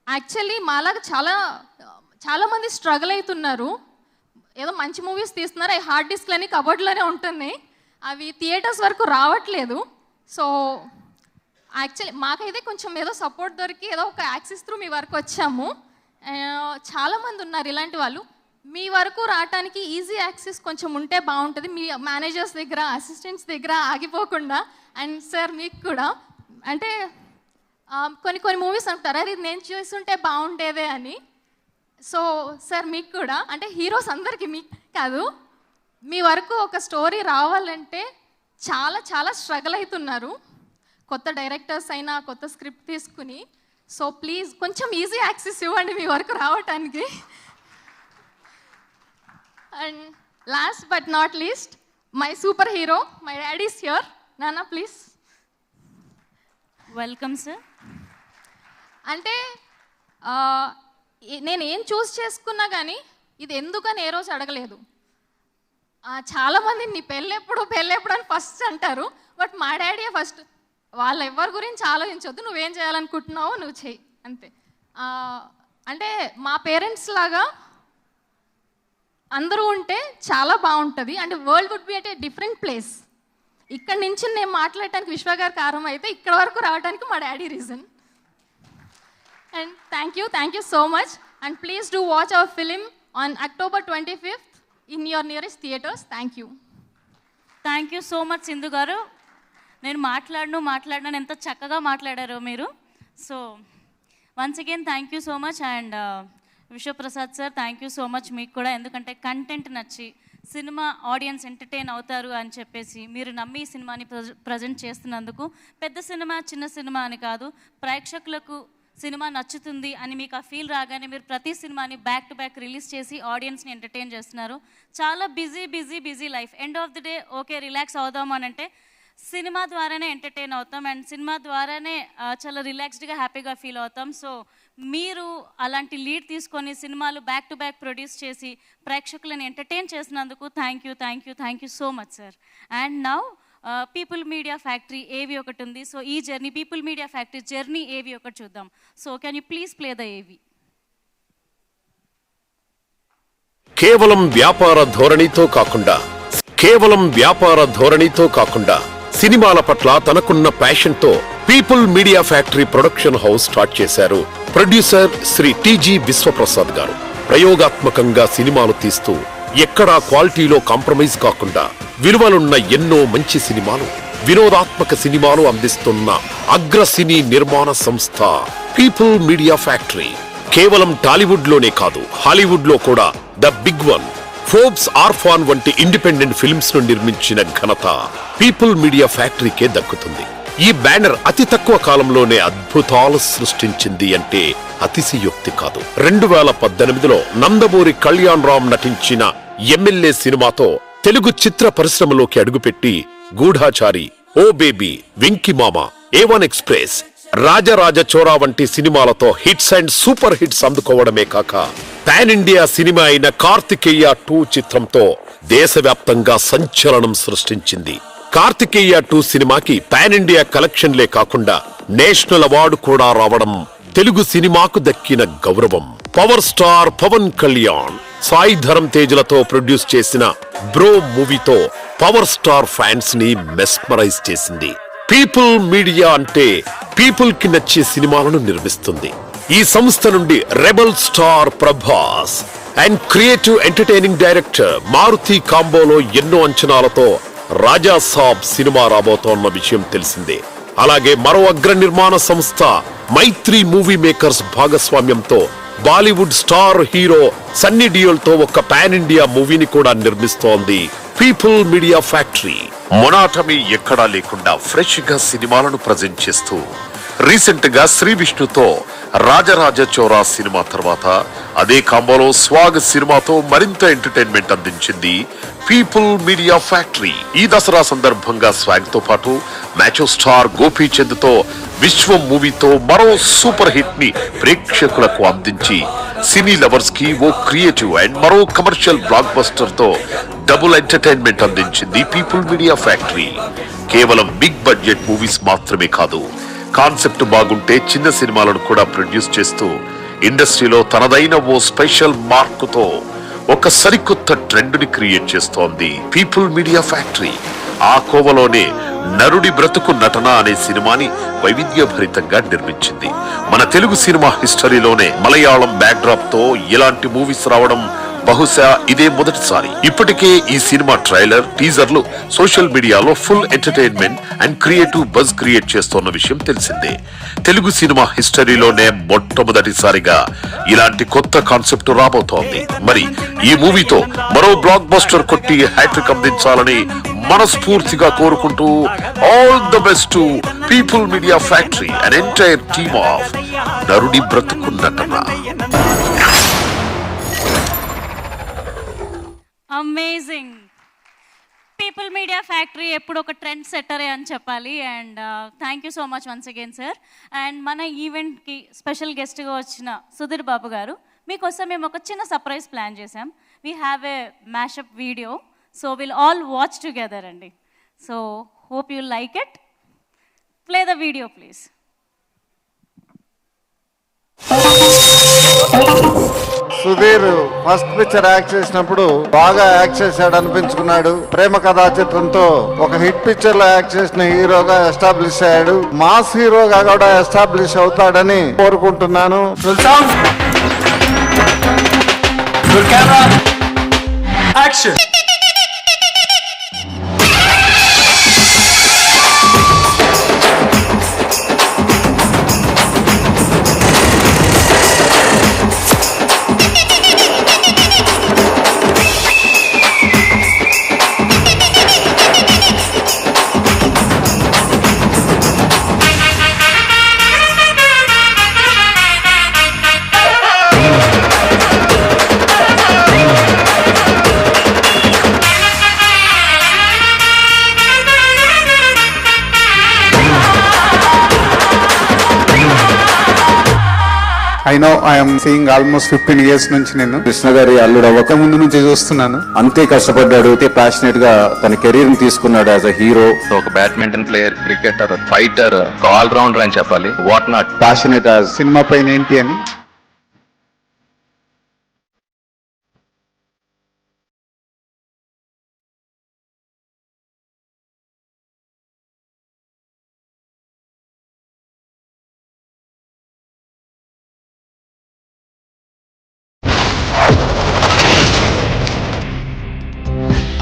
actually మాలాగా చాలా చాలామంది స్ట్రగుల్ అవుతున్నారు. ఏదో మంచి మూవీస్ తీస్తున్నారు, అవి హార్డ్ డిస్క్లని కబోర్డ్లోనే ఉంటున్నాయి, అవి థియేటర్స్ వరకు రావట్లేదు. సో యాక్చువల్లీ మాకైతే కొంచెం ఏదో సపోర్ట్ దొరికి ఏదో ఒక యాక్సెస్ త్రూ మీ వరకు వచ్చాము. చాలామంది ఉన్నారు ఇలాంటి వాళ్ళు. మీ వరకు రావడానికి ఈజీ యాక్సెస్ కొంచెం ఉంటే బాగుంటుంది, మీ మేనేజర్స్ దగ్గర అసిస్టెంట్స్ దగ్గర ఆగిపోకుండా. అండ్ సార్ మీకు కూడా అంటే కొన్ని మూవీస్ అంటారు, అది నేను చూస్తుంటే బాగుండేదే అని. సో సార్ మీకు కూడా అంటే హీరోస్ అందరికీ మీకు కాదు, మీ వరకు ఒక స్టోరీ రావాలంటే చాలా చాలా స్ట్రగుల్ అవుతున్నారు, కొత్త డైరెక్టర్స్ అయినా కొత్త స్క్రిప్ట్ తీసుకుని. సో ప్లీజ్ కొంచెం ఈజీ యాక్సెస్ ఇవ్వండి మీ వరకు రావటానికి. And last but not least, my super hero, my daddy is here. నానా ప్లీజ్. Welcome sir. అంటే నేను ఏం చూస్ చేసుకున్నా కానీ ఇది ఎందుకని ఏ రోజు అడగలేదు. చాలామంది నీ పెళ్ళెప్పుడు అని ఫస్ట్ అంటారు, బట్ మా డాడీ ఫస్ట్ వాళ్ళ ఎవరి గురించి ఆలోచించొద్దు, నువ్వేం చేయాలనుకుంటున్నావో నువ్వు చెయ్యి అంతే. అంటే మా పేరెంట్స్ లాగా అందరూ ఉంటే చాలా బాగుంటుంది, and world would be at a different place. ఇక్కడ నుంచి నేను మాట్లాడటానికి విశ్వ గారి కారణం అయితే ఇక్కడ వరకు రావడానికి మా daddy reason. And thank you so much, and please do watch our film on October 25th in your nearest theaters. Thank you so much Sindhu గారు. నేను మాట్లాడను ఎంత చక్కగా మాట్లాడారో మీరు. So once again thank you so much. And Vishwaprasad sir thank you so much మీకు కూడా, ఎందుకంటే కంటెంట్ నచ్చి సినిమా ఆడియన్స్ ఎంటర్టైన్ అవుతారు అని చెప్పేసి మీరు నమ్మి ఈ సినిమాని ప్రజెంట్ చేస్తున్నందుకు. పెద్ద సినిమా చిన్న సినిమా అని కాదు, ప్రేక్షకులకు సినిమా నచ్చుతుంది అని మీకు ఆ ఫీల్ రాగానే మీరు ప్రతి సినిమాని బ్యాక్ టు బ్యాక్ రిలీజ్ చేసి ఆడియన్స్ని ఎంటర్టైన్ చేస్తున్నారు. చాలా busy life. End of the day okay relax అవుదాం అని అంటే సినిమా ద్వారానే ఎంటర్టైన్ అవుతాం, అండ్ సినిమా ద్వారానే చాలా రిలాక్స్డ్గా హ్యాపీగా ఫీల్ అవుతాం. సో మీరు అలాంటి లీడ్ తీసుకొని సినిమాలు బ్యాక్ టు బ్యాక్ ప్రొడ్యూస్ చేసి ప్రేక్షకులను ఎంటర్టైన్ చేసినందుకు thank you so much sir. And now people media factory AV ఒకటి ఉంది. సో ఈ journey people media factory journey AV ఒకటి చూద్దాం. So can you please play the AV. కేవలం వ్యాపార ధోరణితో కాకుండా సినిమాల పట్ల తనకున్న ప్యాషన్తో people media factory production house start చేశారు ప్రొడ్యూసర్ శ్రీ టిజి విశ్వప్రసాద్ గారు. ప్రయోగాత్మకంగా సినిమాలు తీస్తూ ఎక్కడా క్వాలిటీలో కాంప్రమైజ్ కాకుండా విలువలున్న ఎన్నో మంచి సినిమాలు, వినోదాత్మక సినిమాలు అందిస్తున్న అగ్ర సినీ నిర్మాణ సంస్థ పీపుల్ మీడియా ఫ్యాక్టరీ. కేవలం టాలీవుడ్ లోనే కాదు, హాలీవుడ్ లో కూడా the big one Forbes, Orphan వంటి ఇండిపెండెంట్ ఫిల్మ్స్ ను నిర్మించిన ఘనత పీపుల్ మీడియా ఫ్యాక్టరీకే దక్కుతుంది. ఈ బ్యానర్ అతి తక్కువ కాలంలోనే అద్భుతాలు సృష్టించింది అంటే అతిశయోక్తి కాదు. 2018లో నందమూరి కళ్యాణ్ రామ్ నటించిన ఎమ్మెల్యే సినిమాతో తెలుగు చిత్ర పరిశ్రమలోకి అడుగుపెట్టి Goodachari, oh baby, Venky Mama, A1 express, Rajaraja Chora వంటి సినిమాలతో హిట్స్ అండ్ సూపర్ హిట్స్ అందుకోవడమే కాక పాన్ ఇండియా సినిమా అయిన కార్తికేయ 2 చిత్రంతో దేశవ్యాప్తంగా సంచలనం సృష్టించింది. కార్తికేయ 2 సినిమాకి పాన్ ఇండియా కలెక్షన్లే కాకుండా నేషనల్ అవార్డు కూడా రావడం తెలుగు సినిమాకు దక్కిన గౌరవం. పవర్ స్టార్ పవన్ కళ్యాణ్, సాయి ధరమ్ తేజ్లతో ప్రొడ్యూస్ చేసిన bro movie power star fans ని మెస్మరైజ్ చేసింది. పీపుల్ మీడియా అంటే పీపుల్ కి నచ్చే సినిమాలను నిర్మిస్తుంది. ఈ సంస్థ నుండి rebel star Prabhas and creative entertaining director Maruthi కాంబోలో ఎన్నో అంచనాలతో రాజా సాబ్ సినిమా రాబోతోన్న విషయం తెలిసిందే. అలాగే మరో అగ్ర నిర్మాణ సంస్థ మైత్రి మూవీ మేకర్స్ భాగస్వామ్యంతో బాలీవుడ్ స్టార్ హీరో సన్నీ డియోల్తో ఒక పాన్ ఇండియా మూవీని కూడా నిర్మిస్తోంది పీపుల్ మీడియా ఫ్యాక్టరీ. మొనాటమీ ఎక్కడా లేకుండా ఫ్రెష్ గా సినిమాలను ప్రజెంట్ చేస్తూ రీసెంట్ గా శ్రీ విష్ణుతో రాజరాజ చోరా సినిమా తర్వాత అదే కాంబోలో స్వాగ్ సినిమాతో మరింత ఎంటర్టైన్మెంట్ అందించింది పీపుల్ మీడియా ఫ్యాక్టరీ. ఈ దసరా సందర్భంగా స్వాగ్ తో పాటు మ్యాచో స్టార్ గోపీచంద్ తో విశ్వం మూవీతో మరో సూపర్ హిట్ ని ప్రేక్షకులకు అందించి సినీ లవర్స్ కి ఓ క్రియేటివ్ అండ్ మరో కమర్షియల్ బ్లాక్ బస్టర్ తో డబుల్ ఎంటర్టైన్మెంట్ అందించింది పీపుల్ మీడియా ఫ్యాక్టరీ. కేవలం బిగ్ బడ్జెట్ మూవీస్ మాత్రమే కాదు, కాన్సెప్ట్ బాగుంటే చిన్న సినిమాలను కూడా ప్రొడ్యూస్ చేస్తూ ఇండస్ట్రీలో తనదైన ఓ స్పెషల్ మార్కుతో ఒక సరికొత్త ట్రెండ్ ని క్రియేట్ చేస్తోంది పీపుల్ మీడియా ఫ్యాక్టరీ. ఆ కోవలోనే నరుడి బ్రతుకు నటన అనే సినిమాని వైవిధ్యభరితంగా నిర్మించింది. మన తెలుగు సినిమా హిస్టరీలోనే మలయాళం బ్యాక్డ్రాప్ తో ఇలాంటి మూవీస్ రావడం బహుశా ఇదే మొదటిసారి. ఇప్పటికే ఈ సినిమా ట్రైలర్, టీజర్లు సోషల్ మీడియాలో full entertainment and creative buzz create చేస్తున్న విషయం తెలిసిందే. తెలుగు సినిమా హిస్టరీలోనే మొట్టమొదటిసారిగా ఇలాంటి కొత్త కాన్సెప్ట్ రాబోతోంది. మరి ఈ మూవీతో మరో బ్లాక్ బస్టర్ కొట్టి హ్యాట్రిక్ అందించాలని మనస్ఫూర్తిగా కోరుకుంటూ all the best to people media factory and entire team of Narudi Brathuku Natana. Amazing. People media factory ఎప్పుడు ఒక ట్రెండ్ సెట్టరే అని చెప్పాలి. And thank you so much once again sir. And మన ఈవెంట్కి స్పెషల్ గెస్ట్గా వచ్చిన సుధీర్ బాబు గారు, మీకోసం మేము ఒక చిన్న సర్ప్రైజ్ ప్లాన్ చేసాం. We have a mashup video, so will all watch together అండి. So hope you like it. Play the video please. Sudheer first picture act చేసినప్పుడు బాగా యాక్ట్ చేశాడు అనిపించుకున్నాడు. ప్రేమ కథా చిత్రంతో ఒక హిట్ పిక్చర్ లో యాక్ట్ చేసిన హీరోగా ఎస్టాబ్లిష్ అయ్యాడు. మాస్ హీరోగా కూడా ఎస్టాబ్లిష్ అవుతాడని కోరుకుంటున్నాను. I know I'm seeing almost 15 years నుంచి నేను కృష్ణ గారి అల్లుడు అవ్వక ముందు నుంచి చూస్తున్నాను. అంతే కష్టపడ్డాడు, అంతే ప్యాషనెట్ గా తన కెరీర్ ని తీసుకున్నాడు యాజ్ అ హీరో. ఒక badminton player, cricketer, fighter, all rounder అని చెప్పాలి. What not. Passionate as cinema పైన ఏంటి అని.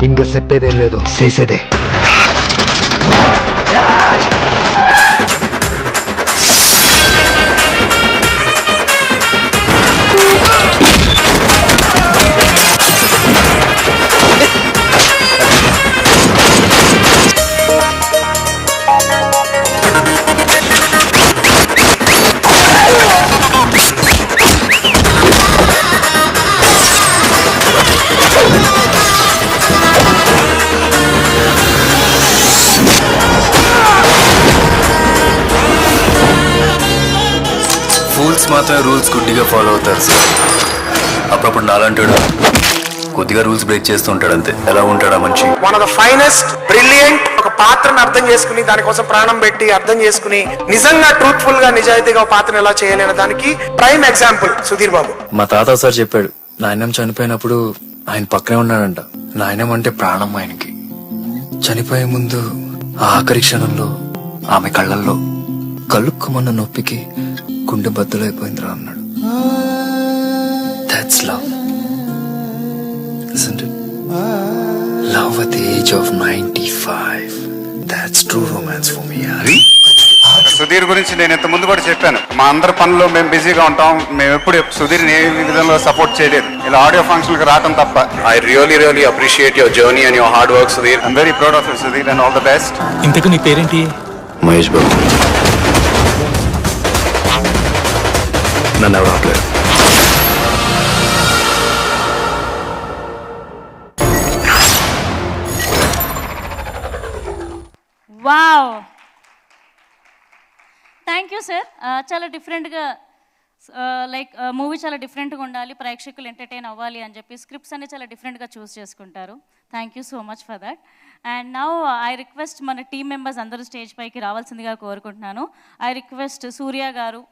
ఇంక చెప్పేదేం లేదు, చేసేదే. మాత్రమే రూల్స్ గుడ్డిగా ఫాలో అవుతారు సార్. అప్పుడప్పుడు నాలాంటి కొద్దిగా రూల్స్ బ్రేక్ చేస్తూ ఉంటాడు అంతే. ఎలా ఉంటాడా మనిషి? One of the finest, brilliant, ఒక పాత్రను అర్థం చేసుకుని దానికోసం ప్రాణం పెట్టి అర్థం చేసుకుని నిజంగా ట్రూత్ఫుల్ గా నిజాయితీగా పాత్రను ఎలా చేయాలనే దానికి ప్రైమ్ ఎగ్జాంపుల్ సుధీర్ బాబు. మా తాత సార్ చెప్పాడు, నాయనం చనిపోయినప్పుడు ఆయన పక్కనే ఉన్నాడంట. నాయనం అంటే ప్రాణం ఆయనకి. చనిపోయే ముందు ఆ ఆఖరి క్షణంలో ఆమె కళ్ళల్లో కలుక్కుమన్న నొప్పికి గుండె బద్దలైపోయిందిరా అన్నాడు. That's love, isn't it? Love at the age of 95. That's true romance for me. Sudheer గురించి నేను ఇంత ముందు కూడా చెప్పాను. మా అందరి పనుల్లో మేము బిజీగా ఉంటాం. మేము ఎప్పుడు సుధీర్ని ఏ విధంగా సపోర్ట్ చేయలేదు, ఇలా ఆడియో ఫంక్షన్ కి రావడం తప్ప. I really appreciate your journey and your hard work, Sudhir. I'm very proud of you, Sudhir, and all the best. ఇంతకు నీ పేరేంటి? మహేష్ బాబు. నన్ను ఎవరు ఆపలేరు. Wow, thank you sir. చాలా డిఫరెంట్గా లైక్ మూవీ చాలా డిఫరెంట్గా ఉండాలి, ప్రేక్షకులు ఎంటర్టైన్ అవ్వాలి అని చెప్పి స్క్రిప్ట్స్ అన్ని చాలా డిఫరెంట్గా చూస్ చేసుకుంటారు. Thank you so much for that. And now I request మన టీమ్ మెంబర్స్ అందరూ స్టేజ్ పైకి రావాల్సిందిగా కోరుకుంటున్నాను. ఐ రిక్వెస్ట్ సూర్య గారు,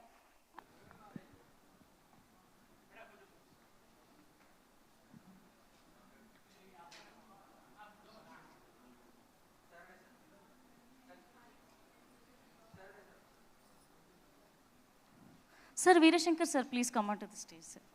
sir Veerashankar sir please come on to the stage sir.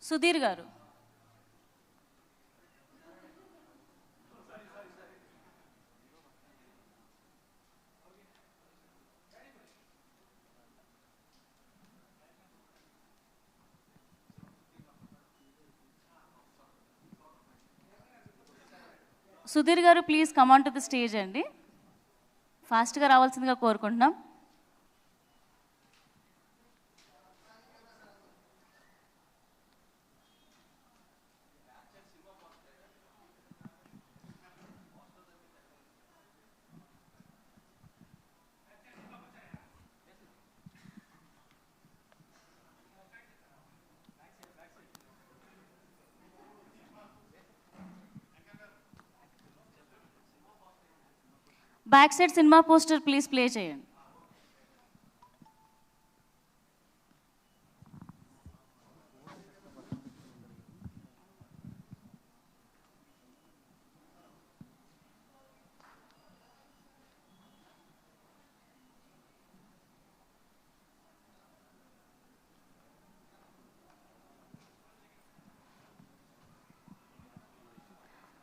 Sudheer గారు. సుధీర్ గారు please come on to the stage అండి. ఫాస్ట్గా రావాల్సిందిగా కోరుకుంటున్నాం. Back side cinema poster please play చేయండి.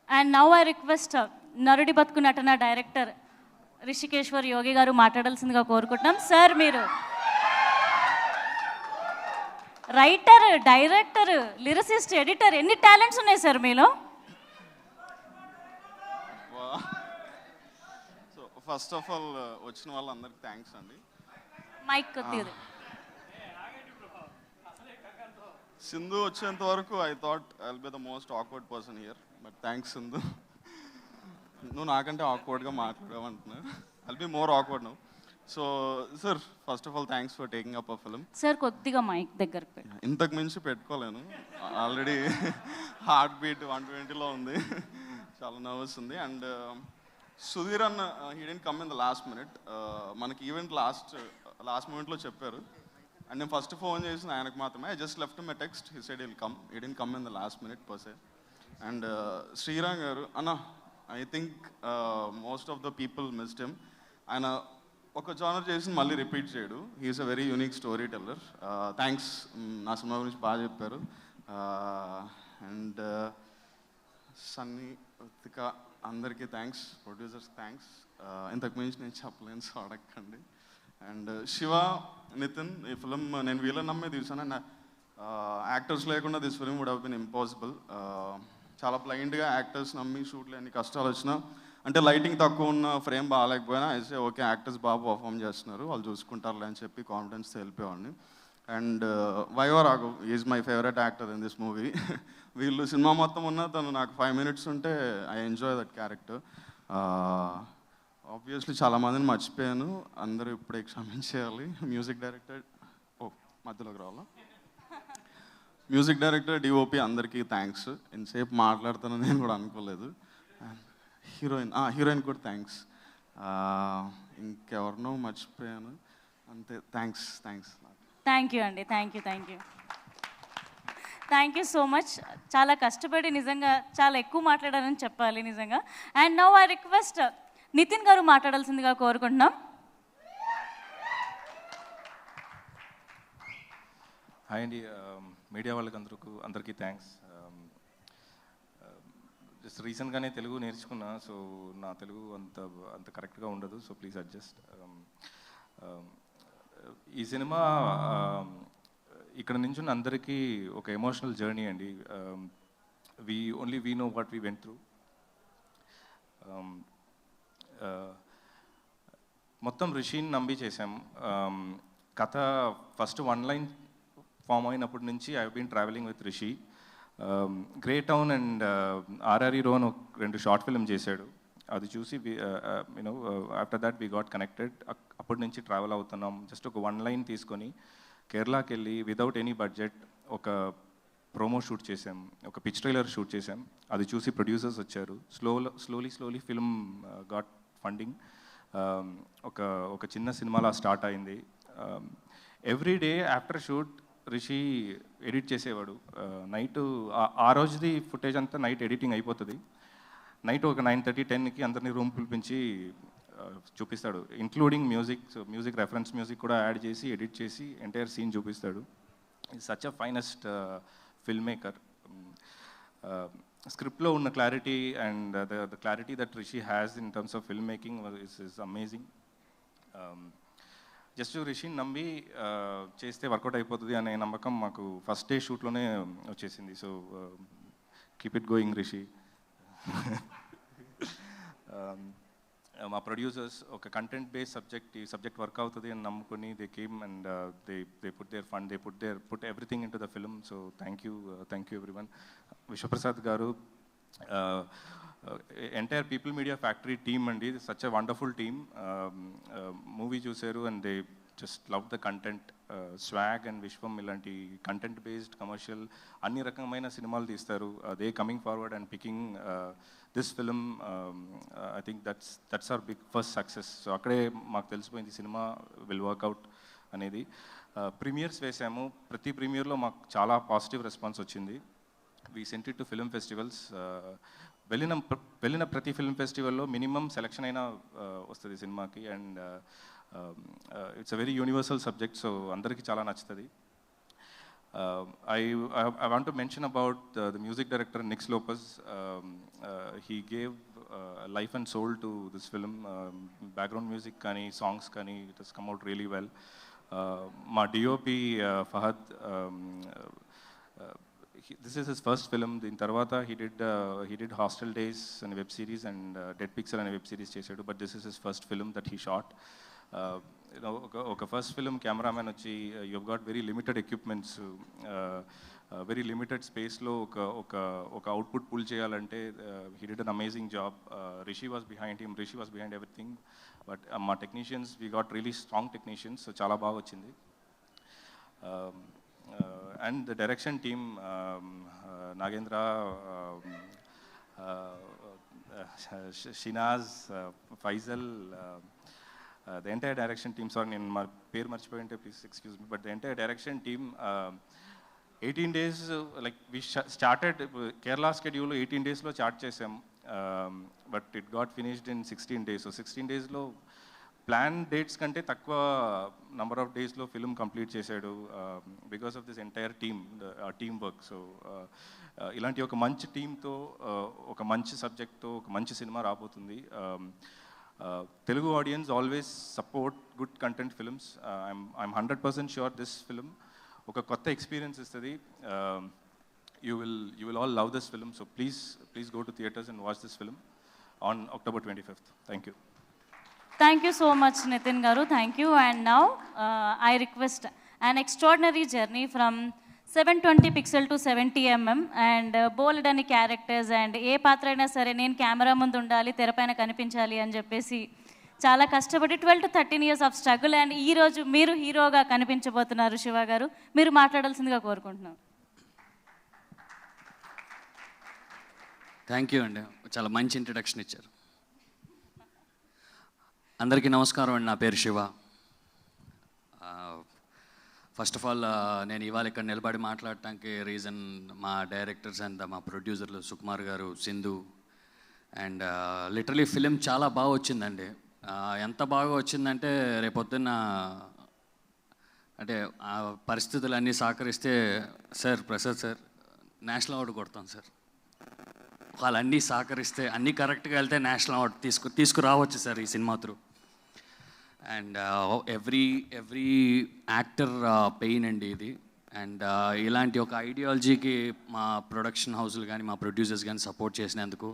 And now I request Narudi బతుకు నటన డైరెక్టర్ రిషికేశ్వర్ యోగి గారు మాట్లాడాల్సిందిగా కోరుకుంటున్నాం. సార్ మీరు రైటర్, డైరెక్టర్, లిరిసిస్ట్, ఎడిటర్, ఎన్ని టాలెంట్స్ ఉన్నాయి సార్ మీలో? సో ఫస్ట్ ఆఫ్ ఆల్ వచ్చిన వాళ్ళందరికీ థ్యాంక్స్ అండి. మైక్ కొద్దిగా. సింధు వచ్చేంత వరకు I thought I will be the most awkward person here, but thanks Sindhu. నువ్వు నాకంటే ఆక్వర్డ్గా మాట్లాడావంటున్నా. I'll be more awkward now. So sir first of all thanks for taking up a film. Sir కొద్దిగా మైక్ దగ్గర ఇంతకు మించి పెట్టుకోలేను, ఆల్రెడీ హార్ట్ బీట్ 120లో ఉంది, చాలా నర్వస్ ఉంది. అండ్ సుధీర్ అన్న he didn't come in the last minute. మనకి ఈవెంట్ లాస్ట్ మూమెంట్లో చెప్పారు. అండ్ నేను ఫస్ట్ ఫోన్ చేసిన ఆయనకు మాత్రమే. I just left my text, he said will come. He didn't come in the last minute per se. And Shriram గారు అన్న, I think most of the people missed him. ఆయన ఒక జానర్ చేసి మళ్ళీ రిపీట్ చేయడు. He's a very unique story teller. Thanks, నా సినిమా గురించి బాగా చెప్పారు. అండ్ సన్నీ, రుతిక అందరికీ థ్యాంక్స్, ప్రొడ్యూసర్స్ థ్యాంక్స్. ఇంతకు మించి నేను చెప్పలేను, సో అడగండి. అండ్ శివ, నితిన్, ఈ ఫిలిం నేను వీళ్ళని నమ్మే తీసాను. అండ్ యాక్టర్స్ లేకుండా this film would have been impossible. చాలా బ్లైండ్గా యాక్టర్స్ నమ్మి షూట్లో ఎన్ని కష్టాలు వచ్చినా, అంటే లైటింగ్ తక్కువ ఉన్న, ఫ్రేమ్ బాగాలేకపోయినా అయితే ఓకే యాక్టర్స్ బాగా పర్ఫామ్ చేస్తున్నారు, వాళ్ళు చూసుకుంటారులే అని చెప్పి కాన్ఫిడెన్స్తో వెళ్ళిపోయేవాడిని. And Viva Raghav is my favourite actor in this movie. వీళ్ళు సినిమా మొత్తం ఉన్న తను నాకు 5 minutes ఉంటే I enjoy that character. Obviously చాలామందిని మర్చిపోయాను, అందరూ ఇప్పుడే క్షమించేయాలి. మ్యూజిక్ డైరెక్టర్, మధ్యలోకి రావాలా, మ్యూజిక్ డైరెక్టర్, డిఓపి అందరికీ థ్యాంక్స్. ఇంతసేపు మాట్లాడుతాను నేను కూడా అనుకోలేదు. హీరోయిన్ కూడా థ్యాంక్స్. ఇంకెవరినో మర్చిపోయాను, అంతే. థ్యాంక్స్. థ్యాంక్ యూ అండి. Thank you so much. చాలా కష్టపడి నిజంగా చాలా ఎక్కువ మాట్లాడారని చెప్పాలి నిజంగా. And now I request Nitin garu మాట్లాడాల్సిందిగా కోరుకుంటున్నాం. హాయ్ అండి, మీడియా వాళ్ళకి అందరికీ థ్యాంక్స్. జస్ట్ రీసెంట్గానే తెలుగు నేర్చుకున్నా, సో నా తెలుగు అంత కరెక్ట్గా ఉండదు, సో ప్లీజ్ అడ్జస్ట్. ఈ సినిమా ఇక్కడ నుంచి అందరికీ ఒక ఎమోషనల్ జర్నీ అండి. We know what we went through. మొత్తం రిషిని నమ్మి చేసాం. కథ ఫస్ట్ 1 line ఫామ్ అయినప్పటి నుంచి I been travelling with Rishi. Grey town and ఆర్ఆర్ఈ రోన్ 2 షార్ట్ ఫిల్మ్ చేశాడు. అది చూసి you know after that we got connected. అప్పటి నుంచి ట్రావెల్ అవుతున్నాం. జస్ట్ ఒక 1 లైన్ తీసుకొని కేరళకి వెళ్ళి వితౌట్ ఎనీ బడ్జెట్ ఒక ప్రోమో షూట్ చేసాం, ఒక పిచ్ ట్రైలర్ షూట్ చేసాం. అది చూసి ప్రొడ్యూసర్స్ వచ్చారు. Slowly film got funding. ఒక చిన్న సినిమాలా స్టార్ట్ అయింది. Every day after shoot Rishi edit చేసేవాడు. నైట్ ఆ రోజుది ఫుటేజ్ అంతా నైట్ ఎడిటింగ్ అయిపోతుంది. నైట్ ఒక 9:30, 10కి అందరినీ రూమ్ పిలిపించి చూపిస్తాడు, including music. So music reference music కూడా యాడ్ చేసి ఎడిట్ చేసి ఎంటైర్ సీన్ చూపిస్తాడు. Is such a finest film maker. స్క్రిప్ట్లో ఉన్న clarity and the clarity that Rishi has in terms of film making is amazing. Just రిషిని నమ్మి చేస్తే వర్కౌట్ అయిపోతుంది అనే నమ్మకం మాకు ఫస్ట్ డే షూట్లోనే వచ్చేసింది. So keep it going Rishi. మా ప్రొడ్యూసర్స్ ఒక కంటెంట్ బేస్డ్ సబ్జెక్ట్, ఈ సబ్జెక్ట్ వర్క్ అవుతుంది అని నమ్ముకొని they came and they put their fund, they put everything into the film. So thank you everyone. Vishwaprasad garu, entire people media factory team అండి, such a wonderful team. Movie చూశారు and they just love the content. Swag and Vishwam ఇలాంటి కంటెంట్ బేస్డ్ కమర్షియల్ అన్ని రకమైన సినిమాలు తీస్తారు. They coming forward and picking this film. I think that's our big first success. So అక్కడే మాకు తెలిసిపోయింది సినిమా విల్ వర్క్అవుట్ అనేది. ప్రీమియర్స్ వేసాము. ప్రతి ప్రీమియర్లో మాకు చాలా పాజిటివ్ రెస్పాన్స్ వచ్చింది. We sent it to film festivals. వెళ్ళిన ప్రతి ఫిల్మ్ ఫెస్టివల్లో మినిమం సెలెక్షన్ అయినా వస్తుంది సినిమాకి. And it's a very universal subject. So అందరికీ చాలా నచ్చుతుంది. I want to mention about the music director Nix Lopez. He gave life and soul to this film. Background music kani, songs kani, it has come out really well. My DOP Fahad, this is his first film. In Tarvata he did Hostel Days and web series and Dead Pixel and web series chesadu, but this is his first film that he shot. You know, oka first film cameraman vachi, you've got very limited equipments, very limited space lo oka output pull cheyalante he did an amazing job. Rishi was behind him, Rishi was behind everything, but ma technicians, we got really strong technicians, so chala baga vachindi. And the direction team, Nagendra, Shinaz, Faisal, the entire direction team, sorry, in my peer marchipoyinte, please excuse me, but the entire direction team, 18 days, like we started Kerala schedule 18 days lo chart chesam, but it got finished in 16 days. So 16 days lo plan dates కంటే తక్కువ నెంబర్ ఆఫ్ డేస్లో ఫిల్మ్ కంప్లీట్ చేశాడు because of this entire team work. So ఇలాంటి ఒక మంచి టీంతో ఒక మంచి సబ్జెక్ట్తో ఒక మంచి సినిమా రాబోతుంది. Telugu audience always support good content films. I'm 100% sure this film ఒక కొత్త ఎక్స్పీరియన్స్ ఇస్తుంది. You will all love this film. So please go to theatres and watch this film on October 25th. Thank you. Thank you so much, Nitin Garu. Thank you. And now I request an extraordinary journey from 720 pixel to 70 mm and bold ani characters and ఏ పాత్ర అయినా సరే నేను కెమెరా ముందు ఉండాలి, తెరపైన కనిపించాలి అని చెప్పేసి చాలా కష్టపడి 12 to 13 years of struggle and ఈ రోజు మీరు హీరోగా కనిపించబోతున్నారు. శివ గారు, మీరు మాట్లాడాల్సిందిగా కోరుకుంటున్నాను. థ్యాంక్ యూ అండి, చాలా మంచి ఇంట్రడక్షన్ ఇచ్చారు. అందరికీ నమస్కారం అండి. నా పేరు శివ. ఫస్ట్ ఆఫ్ ఆల్ నేను ఇవాళ ఇక్కడ నిలబడి మాట్లాడటానికి రీజన్ మా డైరెక్టర్స్ అండ్ మా ప్రొడ్యూసర్లు సుకుమార్ గారు, సింధు. అండ్ లిటరలీ ఫిలిం చాలా బాగా వచ్చిందండి. ఎంత బాగా వచ్చిందంటే రేపొద్దున్న అంటే పరిస్థితులు అన్నీ సహకరిస్తే sir Prasad sir national award కొడతాం సార్. వాళ్ళన్నీ సహకరిస్తే అన్నీ కరెక్ట్గా వెళ్తే నేషనల్ అవార్డు తీసుకురావచ్చు సార్ ఈ cinema through. And every actor pain అండి ఇది. అండ్ ఇలాంటి ఒక ఐడియాలజీకి మా ప్రొడక్షన్ హౌస్లు కానీ మా ప్రొడ్యూసర్స్ కానీ సపోర్ట్ చేసినందుకు.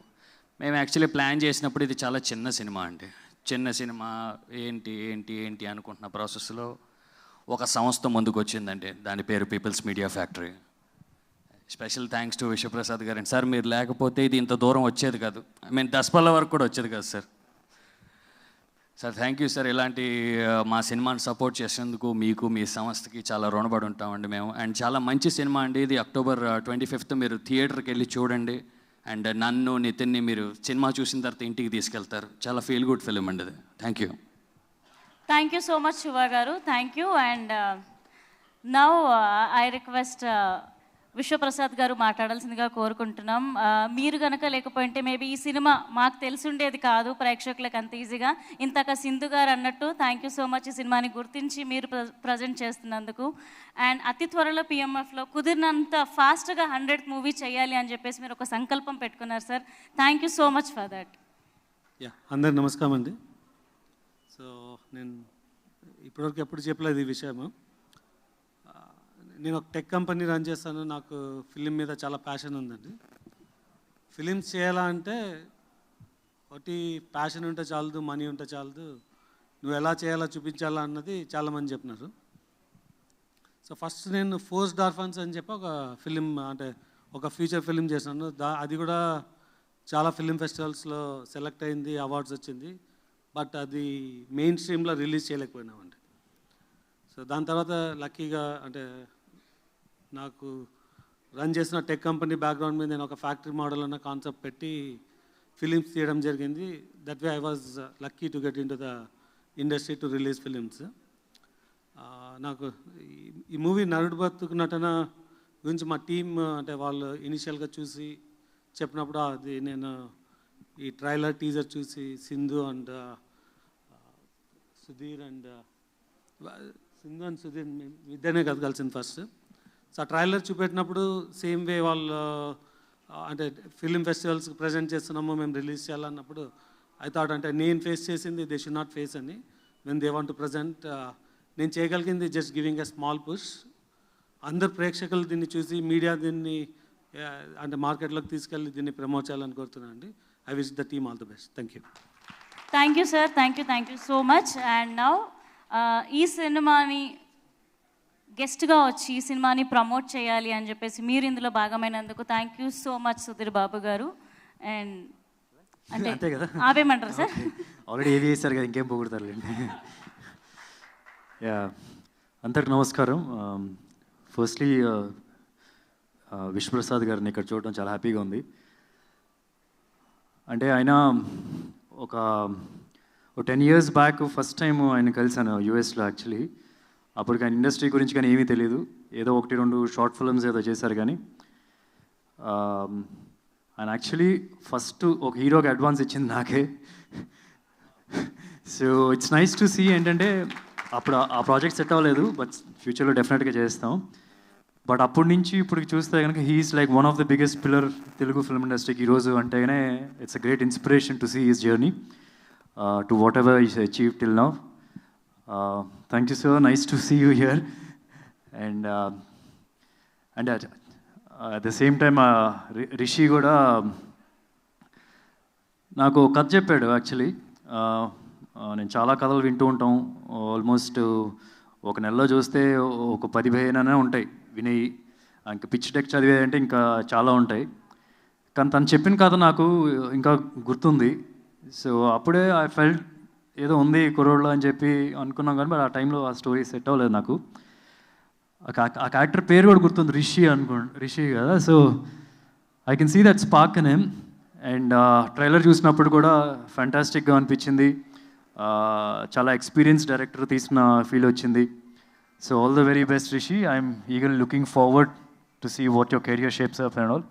మేము యాక్చువల్లీ ప్లాన్ చేసినప్పుడు ఇది చాలా చిన్న సినిమా అండి. చిన్న సినిమా ఏంటి ఏంటి ఏంటి అనుకుంటున్న ప్రాసెస్లో ఒక సంస్థ ముందుకు వచ్చిందండి. దాని పేరు people's media factory. Special thanks to Vishwaprasad garu. Sir మీరు లేకపోతే ఇది ఇంత దూరం వచ్చేది కాదు. ఐ మీన్ దసపల్ల వరకు కూడా వచ్చేది కాదు sir. Sir thank you sir. ఇలాంటి మా సినిమాని సపోర్ట్ చేసేందుకు మీకు మీ సంస్థకి చాలా రుణపడి ఉంటామండి మేము. అండ్ చాలా మంచి సినిమా అండి ఇది. October 25th మీరు థియేటర్కి వెళ్ళి చూడండి. అండ్ నన్ను నితిన్ని మీరు సినిమా చూసిన తర్వాత ఇంటికి తీసుకెళ్తారు. చాలా ఫీల్ గుడ్ ఫిలిం అండి ఇది. Thank you. Thank you so much Shiva garu. Thank you. And now I request Vishwaprasad garu మాట్లాడాల్సిందిగా కోరుకుంటున్నాం. మీరు కనుక లేకపోయింటే మేబీ ఈ సినిమా మాకు తెలిసి ఉండేది కాదు ప్రేక్షకులకు అంత ఈజీగా. ఇంతక సింధు గారు అన్నట్టు థ్యాంక్ యూ సో మచ్ ఈ సినిమాని గుర్తించి మీరు ప్రజెంట్ చేస్తున్నందుకు. అండ్ అతి త్వరలో PMFలో కుదిరినంత ఫాస్ట్గా 100th మూవీ చేయాలి అని చెప్పేసి మీరు ఒక సంకల్పం పెట్టుకున్నారు sir. Thank you so much for that. Yeah, అందరికి నమస్కారం అండి. సో నేను ఇప్పటివరకు ఎప్పుడు చెప్పలేదు ఈ విషయము. నేను ఒక టెక్ కంపెనీ రన్ చేస్తాను. నాకు ఫిలిం మీద చాలా ప్యాషన్ ఉందండి. ఫిలిమ్స్ చేయాలంటే ఒకటి ప్యాషన్ ఉంటే చాలదు, మనీ ఉంటే చాలదు, నువ్వు ఎలా చేయాలో చూపించాలా అన్నది చాలామంది చెప్పినారు. సో ఫస్ట్ నేను ఫోర్స్డ్ ఆర్ఫన్స్ అని చెప్పి ఒక ఫిలిం అంటే ఒక ఫీచర్ ఫిలిం చేశాను. అది కూడా చాలా ఫిలిం ఫెస్టివల్స్లో సెలెక్ట్ అయింది, అవార్డ్స్ వచ్చింది. బట్ అది మెయిన్ స్ట్రీమ్లో రిలీజ్ చేయలేకపోయినామండి. సో దాని తర్వాత లక్కీగా అంటే నాకు రన్ చేసిన టెక్ కంపెనీ బ్యాక్గ్రౌండ్ మీద నేను ఒక ఫ్యాక్టరీ మోడల్ అన్న కాన్సెప్ట్ పెట్టి ఫిలిమ్స్ తీయడం జరిగింది. That way I was lucky to get in to the industry to release films. నాకు ఈ మూవీ నరుడు బతుకు నటన గురించి మా టీమ్ అంటే వాళ్ళు ఇనిషియల్గా చూసి చెప్పినప్పుడు అది నేను ఈ ట్రైలర్ టీజర్ చూసి సింధు అండ్ సుధీర్ ఇద్దరినే కదా కలిసింది ఫస్ట్. సో ఆ ట్రైలర్ చూపెట్టినప్పుడు సేమ్ వే వాళ్ళు అంటే ఫిలిం ఫెస్టివల్స్కి ప్రజెంట్ చేస్తున్నాము, మేము రిలీజ్ చేయాలన్నప్పుడు ఐ థాట్ అంటే నేను ఫేస్ చేసింది దే షుడ్ నాట్ ఫేస్ అని. When they want to present నేను చేయగలిగింది just giving a small push. అందరు ప్రేక్షకులు దీన్ని చూసి మీడియా దీన్ని అంటే మార్కెట్లోకి తీసుకెళ్ళి దీన్ని ప్రమోట్ చేయాలని కోరుతున్నాను అండి. I wish the team all the best. Thank you. Thank you sir. Thank you so much. And now ఈ సినిమాని గెస్ట్గా వచ్చి ఈ సినిమాని ప్రమోట్ చేయాలి అని చెప్పేసి మీరు ఇందులో భాగమైనందుకు thank you so much Sudheer Babu garu. And అంటే అంతే కదా, ఆపేయమంటారు సార్? ఆల్రెడీ ఏవి చేశారు కదా, ఇంకేం పొగుడతారులేండి. యా, అందరికి నమస్కారం. ఫస్ట్లీ విశ్వప్రసాద్ గారిని ఇక్కడ చూడడం చాలా హ్యాపీగా ఉంది. అంటే ఆయన ఒక 10 years బ్యాక్ ఫస్ట్ టైం ఆయన కలిసాను యూఎస్లో. యాక్చువల్లీ అప్పటికి ఆయన ఇండస్ట్రీ గురించి కానీ ఏమీ తెలియదు. ఏదో 1-2 షార్ట్ ఫిల్మ్స్ ఏదో చేశారు. కానీ ఆయన యాక్చువల్లీ ఫస్ట్ ఒక హీరోకి అడ్వాన్స్ ఇచ్చింది నాకే. So it's nice to see. ఏంటంటే అప్పుడు ఆ ప్రాజెక్ట్ సెట్ అవ్వలేదు, బట్ ఫ్యూచర్లో డెఫినెట్గా చేస్తాం. బట్ అప్పటి నుంచి ఇప్పుడు చూస్తే కనుక he's like one of the biggest pillar Telugu film ఇండస్ట్రీకి ఈరోజు. అంటేనే it's a great inspiration to see his journey to whatever is achieve till now. Thank you so nice to see you here. And at the same time Rishi కూడా నాకు కథ చెప్పాడు. యాక్చువల్లీ నేను చాలా కథలు వింటూ ఉంటాం. ఆల్మోస్ట్ ఒక నెలలో చూస్తే ఒక 10-15 ఉంటాయి వినేయి. ఇంకా పిచ్ డెక్ చదివే అంటే ఇంకా చాలా ఉంటాయి. కానీ తను చెప్పిన కథ నాకు ఇంకా గుర్తుంది. సో అప్పుడే ఐ ఫెల్ట్ ఏదో ఉంది కుర్రోడ్లో అని చెప్పి అనుకున్నాం. కానీ మరి ఆ టైంలో ఆ స్టోరీ సెట్ అవ్వలేదు నాకు. ఆ క్యారెక్టర్ పేరు కూడా గుర్తుంది, రిషి కదా. So I can see that spark in him. And trailer చూసినప్పుడు కూడా ఫ్యాంటాస్టిక్గా అనిపించింది. చాలా ఎక్స్పీరియన్స్ డైరెక్టర్ తీసిన ఫీల్ వచ్చింది. So all the very best Rishi. I'm eagerly looking forward to see what your career shapes up and all.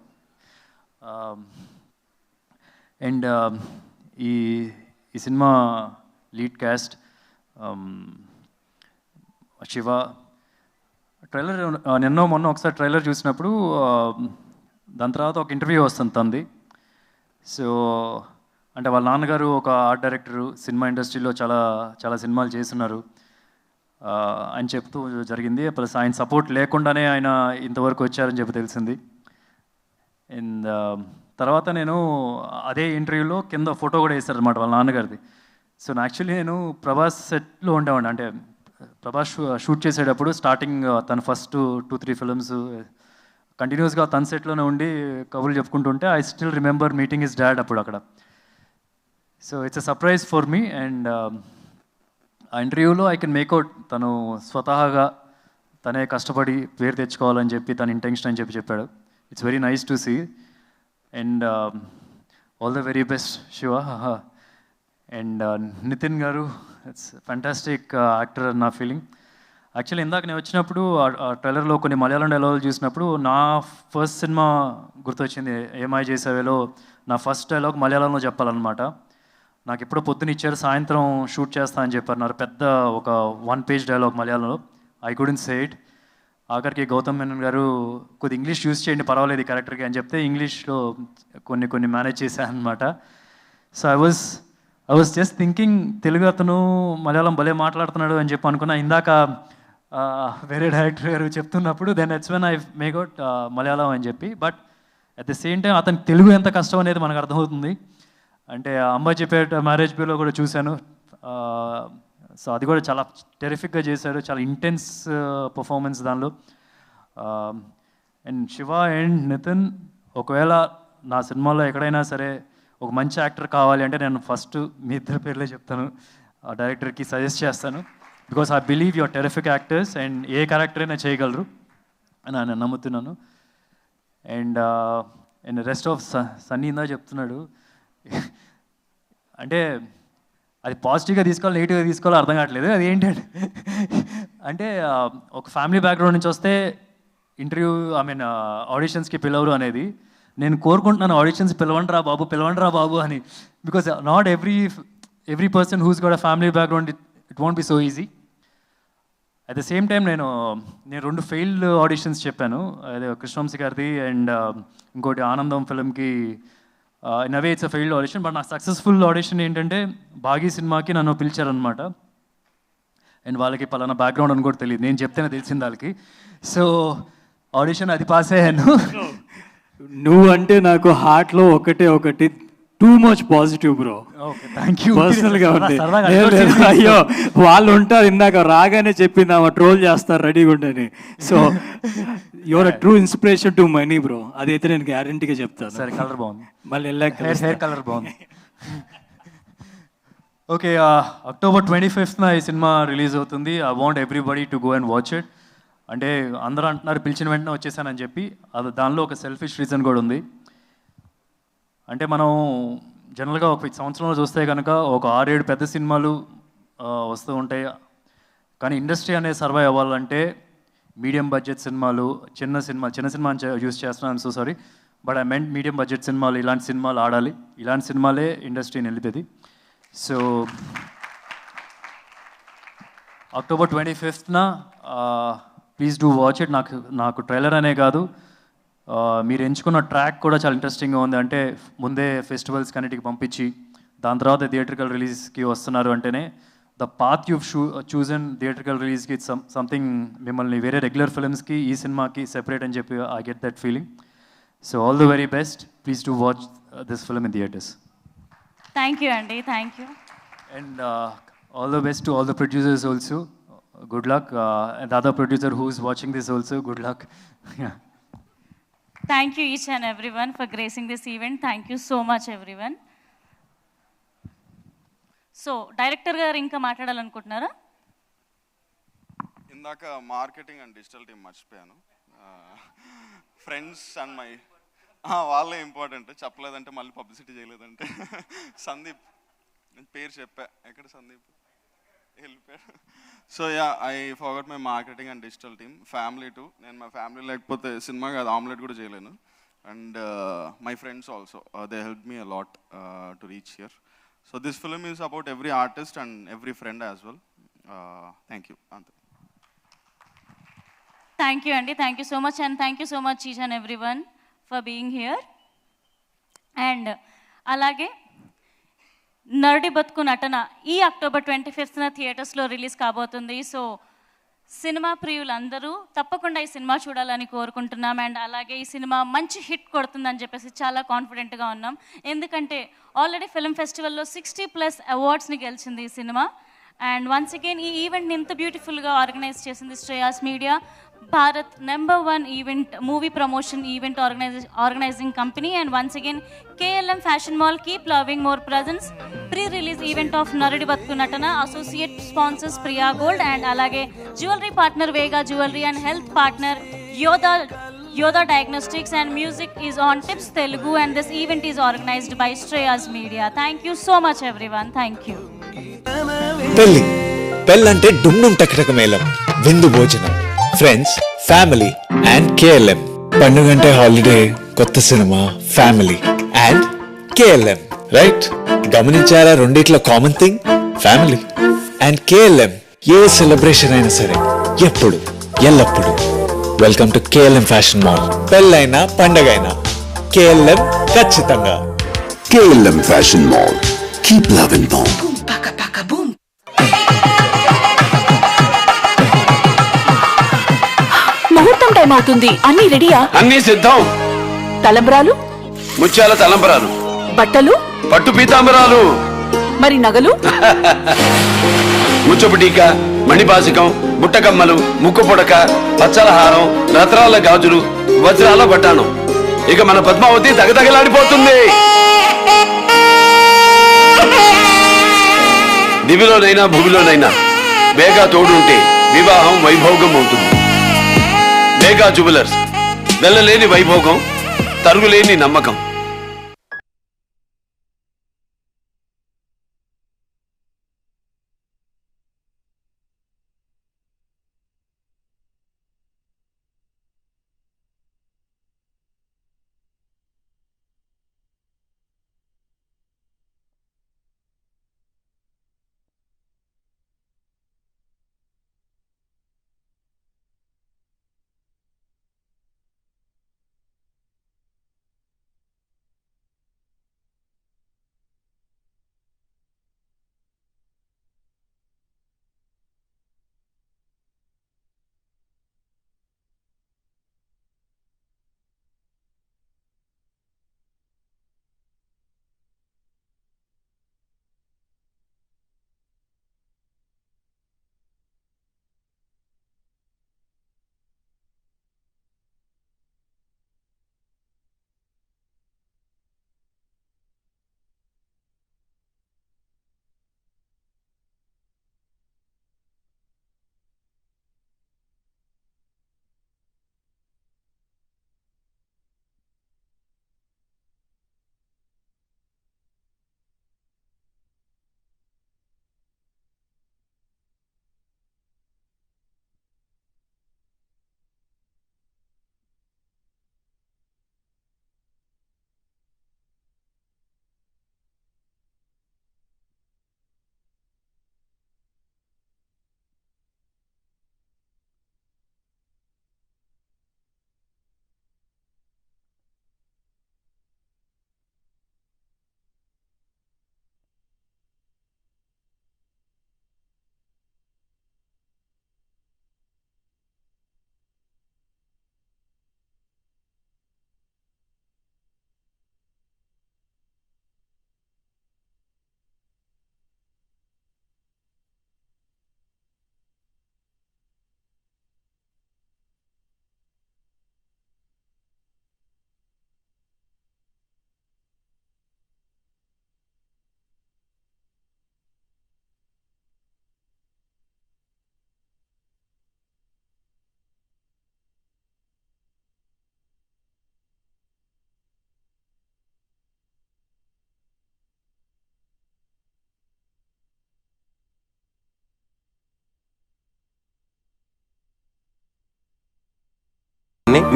And ఈ cinema lead cast Shiva. Trailer మొన్న ఒకసారి ట్రైలర్ చూసినప్పుడు దాని తర్వాత ఒక ఇంటర్వ్యూ వస్తుంది తంది. సో అంటే వాళ్ళ నాన్నగారు ఒక ఆర్ట్ డైరెక్టరు, సినిమా ఇండస్ట్రీలో చాలా సినిమాలు చేస్తున్నారు అని చెప్తూ జరిగింది. ప్లస్ ఆయన సపోర్ట్ లేకుండానే ఆయన ఇంతవరకు వచ్చారని చెప్పి తెలిసింది. అండ్ తర్వాత నేను అదే ఇంటర్వ్యూలో కింద ఫోటో కూడా వేశారనమాట వాళ్ళ నాన్నగారిది. సో యాక్చువల్లీ నేను ప్రభాస్ సెట్లో ఉండేవాడిని. అంటే ప్రభాస్ షూట్ చేసేటప్పుడు స్టార్టింగ్ తన ఫస్ట్ 2-3 ఫిల్మ్స్ కంటిన్యూస్గా తన సెట్లోనే ఉండి కబుర్లు చెప్పుకుంటుంటే I still remember meeting his dad అప్పుడు అక్కడ. So it's a surprise for me. And ఆ ఇంటర్వ్యూలో ఐ కెన్ మేక్అవుట్ తను స్వతహాగా తనే కష్టపడి పేరు తెచ్చుకోవాలని చెప్పి తన ఇంటెన్షన్ అని చెప్పాడు. It's very nice to see. And all the very best Shiva. And Nitin garu, it's fantastic actor నా ఫీలింగ్. యాక్చువల్లీ ఇందాక నేను వచ్చినప్పుడు ఆ ట్రైలర్లో కొన్ని మలయాళం డైలాగులు చూసినప్పుడు నా ఫస్ట్ సినిమా గుర్తొచ్చింది. ఏమై చేసావేలో నా ఫస్ట్ డైలాగ్ మలయాళంలో చెప్పాలన్నమాట. నాకు ఎప్పుడో పొద్దున ఇచ్చారు, సాయంత్రం షూట్ చేస్తా అని చెప్పారు. నాకు పెద్ద ఒక 1 పేజ్ డైలాగ్ మలయాళంలో. I couldn't say it. ఆఖరికి గౌతమ్ మేనన్ గారు కొద్ది ఇంగ్లీష్ యూజ్ చేయండి పర్వాలేదు ఈ క్యారెక్టర్కి అని చెప్తే ఇంగ్లీష్లో కొన్ని మేనేజ్ చేశాను అనమాట. So I was just thinking Telugu అతను మలయాళం భలే మాట్లాడుతున్నాడు అని చెప్పి అనుకున్నా. ఇందాక వేరే డైరెక్టర్ గారు చెప్తున్నప్పుడు then it's when I make out Malayalam అని చెప్పి. But at the same time అతనికి తెలుగు ఎంత కష్టం అనేది మనకు అర్థమవుతుంది. అంటే అంబాజీపేట మ్యారేజ్ బ్యూలో కూడా చూశాను. సో అది కూడా చాలా టెరిఫిక్గా చేశారు, చాలా ఇంటెన్స్ పర్ఫార్మెన్స్ దానిలో. అండ్ శివ అండ్ నితిన్, ఒకవేళ నా సినిమాలో ఎక్కడైనా సరే ఒక మంచి యాక్టర్ కావాలి అంటే నేను ఫస్ట్ మీ ఇద్దరు పేర్లే చెప్తాను, ఆ డైరెక్టర్కి సజెస్ట్ చేస్తాను. Because I believe your terrific actors and A character అయినా చేయగలరు అని నేను నమ్ముతున్నాను. And and rest of Sunny ఇందా చెప్తున్నాడు, అంటే అది పాజిటివ్గా తీసుకోవాలి నెగిటివ్గా తీసుకోవాలో అర్థం కావట్లేదు. అది ఏంటంటే అంటే ఒక ఫ్యామిలీ బ్యాక్గ్రౌండ్ నుంచి వస్తే ఇంటర్వ్యూ ఆడిషన్స్కి పిలవరు అనేది నేను కోరుకుంటున్నాను. ఆడిషన్స్ పిలవండిరా బాబు అని. Because not every person who's got a family background it won't be so easy. At the same time నేను 2 ఫెయిల్డ్ ఆడిషన్స్ చెప్పాను. అదే కృష్ణవంశీ గారిది అండ్ ఇంకోటి ఆనందం ఫిల్మ్కి. In a way it's a failed audition. But నా సక్సెస్ఫుల్ ఆడిషన్ ఏంటంటే భాగీ సినిమాకి నన్ను పిలిచారనమాట. అండ్ వాళ్ళకి పలానా బ్యాక్గ్రౌండ్ అని కూడా తెలియదు, నేను చెప్తేనే తెలిసింది వాళ్ళకి. సో ఆడిషన్ అది పాస్ అయ్యాను. నువ్వు అంటే నాకు హార్ట్లో ఒకటి too much positive bro. Thank you. పర్సనల్గా ఉంది. అయ్యో వాళ్ళు ఉంటారు, ఇందాక రాగానే చెప్పింది ఆమె ట్రోల్ చేస్తారు రెడీగా ఉండని. So your a true inspiration to money bro. అదైతే నేను గ్యారంటీగా చెప్తాను. సరే, కలర్ బాగుంది. మళ్ళీ వెళ్ళాక హెయిర్ కలర్ బాగుంది. ఓకే, October 25th ఈ సినిమా రిలీజ్ అవుతుంది. I want everybody to go and watch it. అంటే అందరూ అంటున్నారు పిలిచిన వెంటనే వచ్చేసానని చెప్పి, అది దానిలో ఒక సెల్ఫిష్ రీజన్ కూడా ఉంది. అంటే మనం జనరల్గా ఒక సంవత్సరంలో చూస్తే కనుక ఒక 6-7 పెద్ద సినిమాలు వస్తూ ఉంటాయి. కానీ ఇండస్ట్రీ అనేది సర్వైవ్ అవ్వాలంటే మీడియం బడ్జెట్ సినిమాలు, చిన్న సినిమా యూస్ చేస్తున్నాను, so sorry, but I meant medium budget సినిమాలు, ఇలాంటి సినిమాలు ఆడాలి. ఇలాంటి సినిమాలే ఇండస్ట్రీని నిలిపేది. So October 25th please do watch it. నాకు ట్రైలర్ అనే కాదు, మీరు ఎంచుకున్న ట్రాక్ కూడా చాలా ఇంట్రెస్టింగ్గా ఉంది. అంటే ముందే ఫెస్టివల్స్ కన్నిటికి పంపించి దాని తర్వాత థియేట్రికల్ రిలీజ్కి వస్తున్నారు అంటేనే the path you chosen theatrical రిలీజ్కి సంథింగ్ మిమ్మల్ని వేరే రెగ్యులర్ ఫిల్మ్స్కి ఈ సినిమాకి సెపరేట్ అని చెప్పి I get that feeling. So all the very best. Please do watch this film in theatres. Thank you అండి. Thank you. And all the best to all the producers also. Good luck. And the other producer who is watching this also, good luck. Yeah. Thank you each and everyone for gracing this event. Thank you so much everyone. So, director garu inka maatladalanukuntunnara? ఇందాక మార్కెటింగ్ అండ్ డిజిటల్ టీమ్ మర్చిపోయాను. ఫ్రెండ్స్ అండ్ మై వాళ్ళే ఇంపార్టెంట్. చెప్పలేదంటే మళ్ళీ పబ్లిసిటీ చేయలేదంటే. సందీప్, నేను పేరు చెప్పా, ఎక్కడ సందీప్ వెళ్ళిపోయాడు. So yeah, I forgot my marketing and digital team. Family to, నేను మా ఫ్యామిలీ లేకపోతే సినిమా కాదు ఆమ్లెట్ కూడా చేయలేను. And my friends also, they help me a lot to reach here. So this film is about every artist and every friend as well. Thank you. అంతే. Thank you Andy. Thank you so much, and thank you so much each and everyone for being here. And alage నరుడి బతుకు నటన ఈ October 25th థియేటర్స్లో రిలీజ్ కాబోతుంది. సో సినిమా ప్రియులందరూ తప్పకుండా ఈ సినిమా చూడాలని కోరుకుంటున్నాం. అండ్ అలాగే ఈ సినిమా మంచి హిట్ కొడుతుందని చెప్పేసి చాలా కాన్ఫిడెంట్గా ఉన్నాం. ఎందుకంటే ఆల్రెడీ ఫిల్మ్ ఫెస్టివల్లో 60+ అవార్డ్స్ని గెలిచింది ఈ సినిమా. అండ్ వన్స్ అగైన్ ఈ ఈవెంట్ని ఇంత బ్యూటిఫుల్గా ఆర్గనైజ్ చేసింది Shreyas media. Bharat #1 event, movie promotion event organizing company, and once again KLM Fashion Mall, keep loving more presence. Pre-release event of Narudi Batku Natana, associate sponsors Priya Gold, and alage jewelry partner Vega Jewelry, and health partner Yoda Diagnostics, and music is on Tips Telugu, and this event is organized by Strayas Media. Thank you so much everyone. Thank you. పెళ్ళంటే డుమ్డుమ్ టకటక మేళం, విందు భోజనం, ఫ్రెండ్స్, ఫ్యామిలీ అండ్ కేఎల్ఎం. పండుగంటే హాలిడే, కొత్త cinema, family and KLM. Right? గమనించారా రెండిట్లో common thing? Family and KLM. ఏ సెలబ్రేషన్ అయినా సరే, ఎప్పుడు, ఎల్లప్పుడు welcome to KLM fashion mall. పెళ్ళైనా పండగైనా కేఎల్ఎం ఖచ్చితంగా. KLM Fashion Mall. Keep loving them. ముహూర్తం టైం అవుతుంది. అన్ని రెడీయా? అన్ని సిద్ధం. తలంబ్రాలు? ముత్యాల తలంబరాలు. బట్టలు? పట్టు పీతాంబరాలు. మరి నగలు? ముచ్చపు టీక, మణిపాసికం, బుట్టకమ్మలు, ముక్కు పొడక, పచ్చల హారం, రత్నాల గాజులు, వజ్రాల బట్టాణం. ఇక మన పద్మావతి దగదగలాడిపోతుంది. దివిలోనైనా భూమిలోనైనా బేగా తోడుంటే వివాహం వైభోగం అవుతుంది. బేగా జ్యువెలర్స్, వెళ్ళలేని వైభోగం, తరుగులేని నమ్మకం.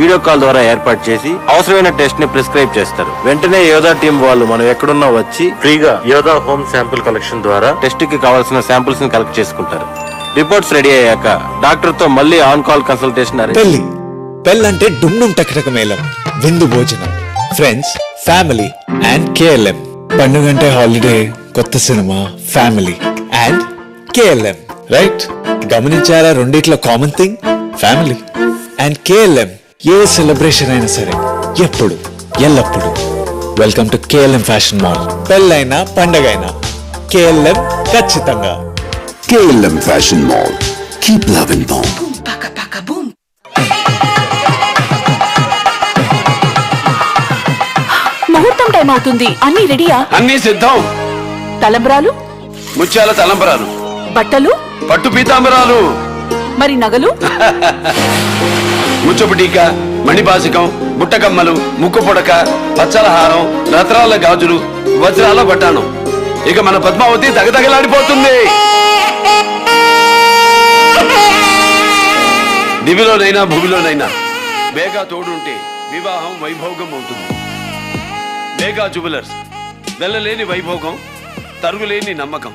వీడియో కాల్ ద్వారా ఏర్పాటు చేసి అవసరమైన టెస్ట్ ని ప్రిస్క్రైబ్ చేస్తారు. వెంటనే యోధా టీం వాళ్ళు మనం ఎక్కడున్నా వచ్చి ఫ్రీగా యోధా హోమ్ శాంపుల్ కలెక్షన్ ద్వారా టెస్ట్ కి కావాల్సిన శాంపుల్స్ ని కలెక్ట్ చేసుకుంటారు. రిపోర్ట్స్ రెడీ అయ్యాక డాక్టర్ తో మళ్ళీ ఆన్ కాల్ కన్సల్టేషన్ పెళ్లి పెళ్ళంటే డుమ్డుమ్ టకటక మేళం, విందు భోజనం, ఫ్రెండ్స్, ఫ్యామిలీ అండ్ కేఎల్ఎం. పండుగంటే హాలిడే, కొత్త cinema, family and KLM. Right? గమనించారా రెండిట్లో common thing? Family and KLM. ఏ సెలబ్రేషన్ అయినా సరే, ఎప్పుడు, ఎల్లప్పుడు welcome to KLM fashion mall. పెళ్ళైనా పండగైనా కేఎల్ఎం ఖచ్చితంగా. KLM Fashion Mall. Keep loving them. Time అవుతుంది. అన్ని రెడీయా? అన్నీ సిద్ధం. తలంబ్రాలు, ముత్యాల తలంబరాలు, బట్టలు, పట్టు పీతాంబరాలు, మరి నగలు, ముచ్చపు టీక, మణిపాసికం, బుట్టకమ్మలు, ముక్కు పుడక, పచ్చల హారం, రత్నాల గాజులు, వజ్రాల బట్టాణం. ఇక మన పద్మావతి దగదగలాడిపోతుంది. దివిలోనైనా భూమిలోనైనా బేగా తోడుంటే వివాహం వైభోగం అవుతుంది. బేగా జ్యువెలర్స్, వెళ్ళలేని వైభోగం, తరుగులేని నమ్మకం.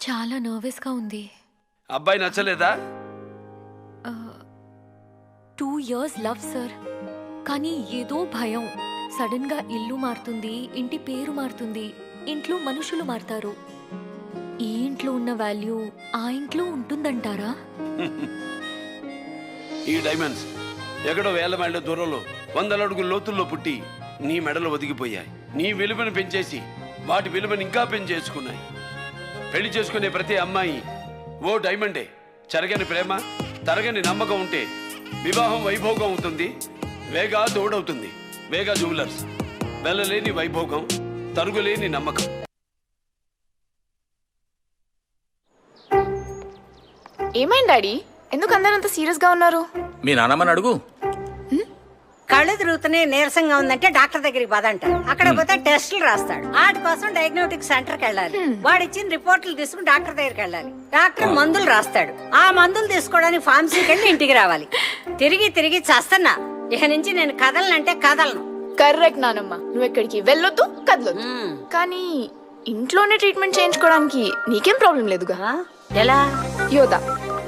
చాలా నర్వస్గా ఉంది. అబ్బాయి నచ్చలేదా? 2 years లవ్ సార్, కానీ ఏదో భయం. సడన్ గా ఇల్లు మారుతుంది, ఇంటి పేరు మారుతుంది, ఇంట్లో మనుషులు మారుతారు. ఈ ఇంట్లో ఉన్న వాల్యూ ఆ ఇంట్లో ఉంటుందంటారా? ఈ డైమండ్స్ ఎక్కడో 1000 మైళ్ళ దూరంలో 100 అడుగుల లోతుల్లో పుట్టి నీ మెడలో ఒదిగిపోయాయి. నీ విలువను పెంచేసి వాటి విలువను ఇంకా పెంచేసుకున్నాయి. పెళ్లి చేసుకునే ప్రతి అమ్మాయి ఓ డైమండే. చెరగని ప్రేమ, తరగని నమ్మకం ఉంటే వివాహం వైభోగం అవుతుంది. వేగా తోడవుతుంది. వేగా జ్యువెలర్స్, వెళ్ళలేని వైభోగం, తరుగులేని నమ్మకం. ఏమైంది డాడీ? ఎందుకు అందరూ అంత సీరియస్ గా ఉన్నారు? మీ నాన్నమ్మని అడుగు. కళ్ళు తిరుగుతున్నాయి, నీరసంగా ఉందంటే డాక్టర్ దగ్గరికి పదంటాడు. అక్కడ పోతే టెస్టులు రాస్తాడు. వాటి కోసం డయాగ్నోస్టిక్ సెంటర్ కి వెళ్ళాలి. వాడు ఇచ్చిన రిపోర్ట్లు తీసుకుని డాక్టర్ దగ్గరికి వెళ్ళాలి. డాక్టర్ మందులు రాస్తాడు. ఆ మందులు తీసుకోవడానికి ఫార్మసీకి వెళ్ళి ఇంటికి రావాలి. తిరిగి తిరిగి చస్తున్నా. ఇక నుంచి నేను కదలనంటే కదలను. కరెక్ట్ నానమ్మ, నువ్వు ఎక్కడికి వెళ్ళొద్దు, కదలొద్దు. కానీ ఇంట్లోనే ట్రీట్మెంట్ చేయించుకోవడానికి నీకేం ప్రాబ్లం లేదుగా? ఎలా? యోదా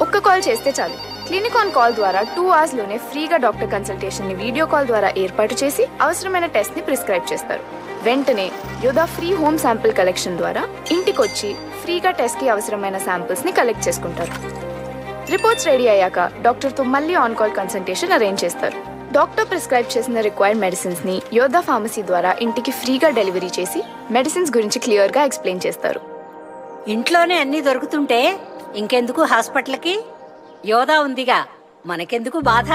ఒక్క కాల్ చేస్తే చాలు. క్లినిక్ ఆన్ కాల్ ద్వారా 2 hours లోనే ఫ్రీగా డాక్టర్ కన్సల్టేషన్ ని వీడియో కాల్ ద్వారా ఏర్పాటు చేసి అవసరమైన టెస్ట్ ని ప్రిస్క్రైబ్ చేస్తారు. వెంటనే యోదా ఫ్రీ హోమ్ శాంపిల్ కలెక్షన్ ద్వారా ఇంటికొచ్చి ఫ్రీగా టెస్ట్ కి అవసరమైన శాంపిల్స్ ని కలెక్ట్ చేసుకుంటారు. రిపోర్ట్స్ రెడీ అయ్యాక డాక్టర్ తో మళ్ళీ ఆన్ కాల్ కన్సల్టేషన్ అరేంజ్ చేస్తారు. డాక్టర్ ప్రిస్క్రైబ్ చేసిన రిక్వైర్డ్ మెడిసిన్స్ ని యోదా ఫార్మసీ ద్వారా ఇంటికి ఫ్రీగా డెలివరీ చేసి మెడిసిన్స్ గురించి క్లియర్ గా ఎక్స్ప్లెయిన్ చేస్తారు. ఇంట్లోనే అన్ని దొరుకుతుంటే ఇంకెందుకు హాస్పిటల్కి? యోదా ఉందిగా, మనకెందుకు బాధ?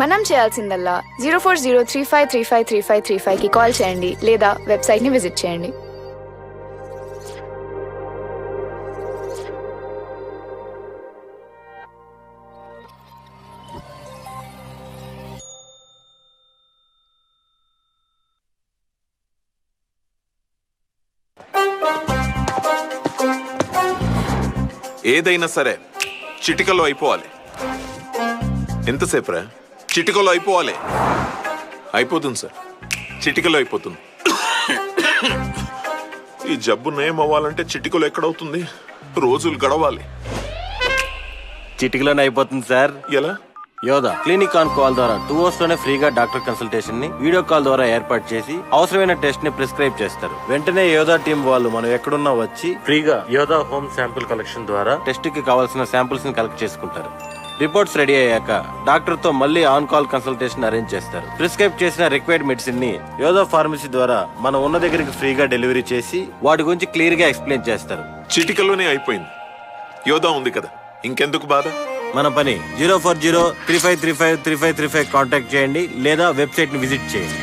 మనం చేయాల్సిందల్లా 0403535335 కి కాల్ చేయండి లేదా వెబ్సైట్ ని విజిట్ చేయండి. ఏదైనా సరే చిటికలో అయిపోవాలి. ఎంతసేపు రా? చిటికలో అయిపోవాలి. అయిపోతుంది సార్, చిటికలో అయిపోతుంది. ఈ జబ్బు నయం అవ్వాలంటే చిటికలో ఎక్కడవుతుంది? రోజులు గడవాలి. చిటికలోనే అయిపోతుంది సార్. ఎలా? యోదా క్లినిక్ ఆన్ కాల్ ద్వారా 2 hours లోనే ఫ్రీగా డాక్టర్ కన్సల్టేషన్ ని వీడియో కాల్ ద్వారా ఏర్పాటు చేసి అవసరమైన టెస్ట్ ని ప్రిస్క్రైబ్ చేస్తారు. వెంటనే యోదా టీం వాళ్ళు మనం ఎక్కడున్నా వచ్చి ఫ్రీగా యోదా హోమ్ శాంపిల్ కలెక్షన్ ద్వారా టెస్ట్ కి కావాల్సిన శాంపిల్స్ ని కలెక్ట్ చేసుకుంటారు. రిపోర్ట్స్ రెడీ అయ్యాక డాక్టర్ తో మళ్ళీ ఆన్ కాల్ కన్సల్టేషన్ అరేంజ్ చేస్తారు. ప్రిస్క్రైబ్ చేసిన రిక్వైర్డ్ మెడిసిన్ ని యోదా ఫార్మసీ ద్వారా మనం ఉన్న దగ్గరికి ఫ్రీగా డెలివరీ చేసి వాటి గురించి క్లియర్ గా ఎక్స్ప్లెయిన్ చేస్తారు. చిటికలోనే అయిపోయింది. యోదా ఉంది కదా, ఇంకెందుకు బాధ? మన పని 0403535335 కాంటాక్ట్ చేయండి లేదా వెబ్సైట్ ని విజిట్ చేయండి.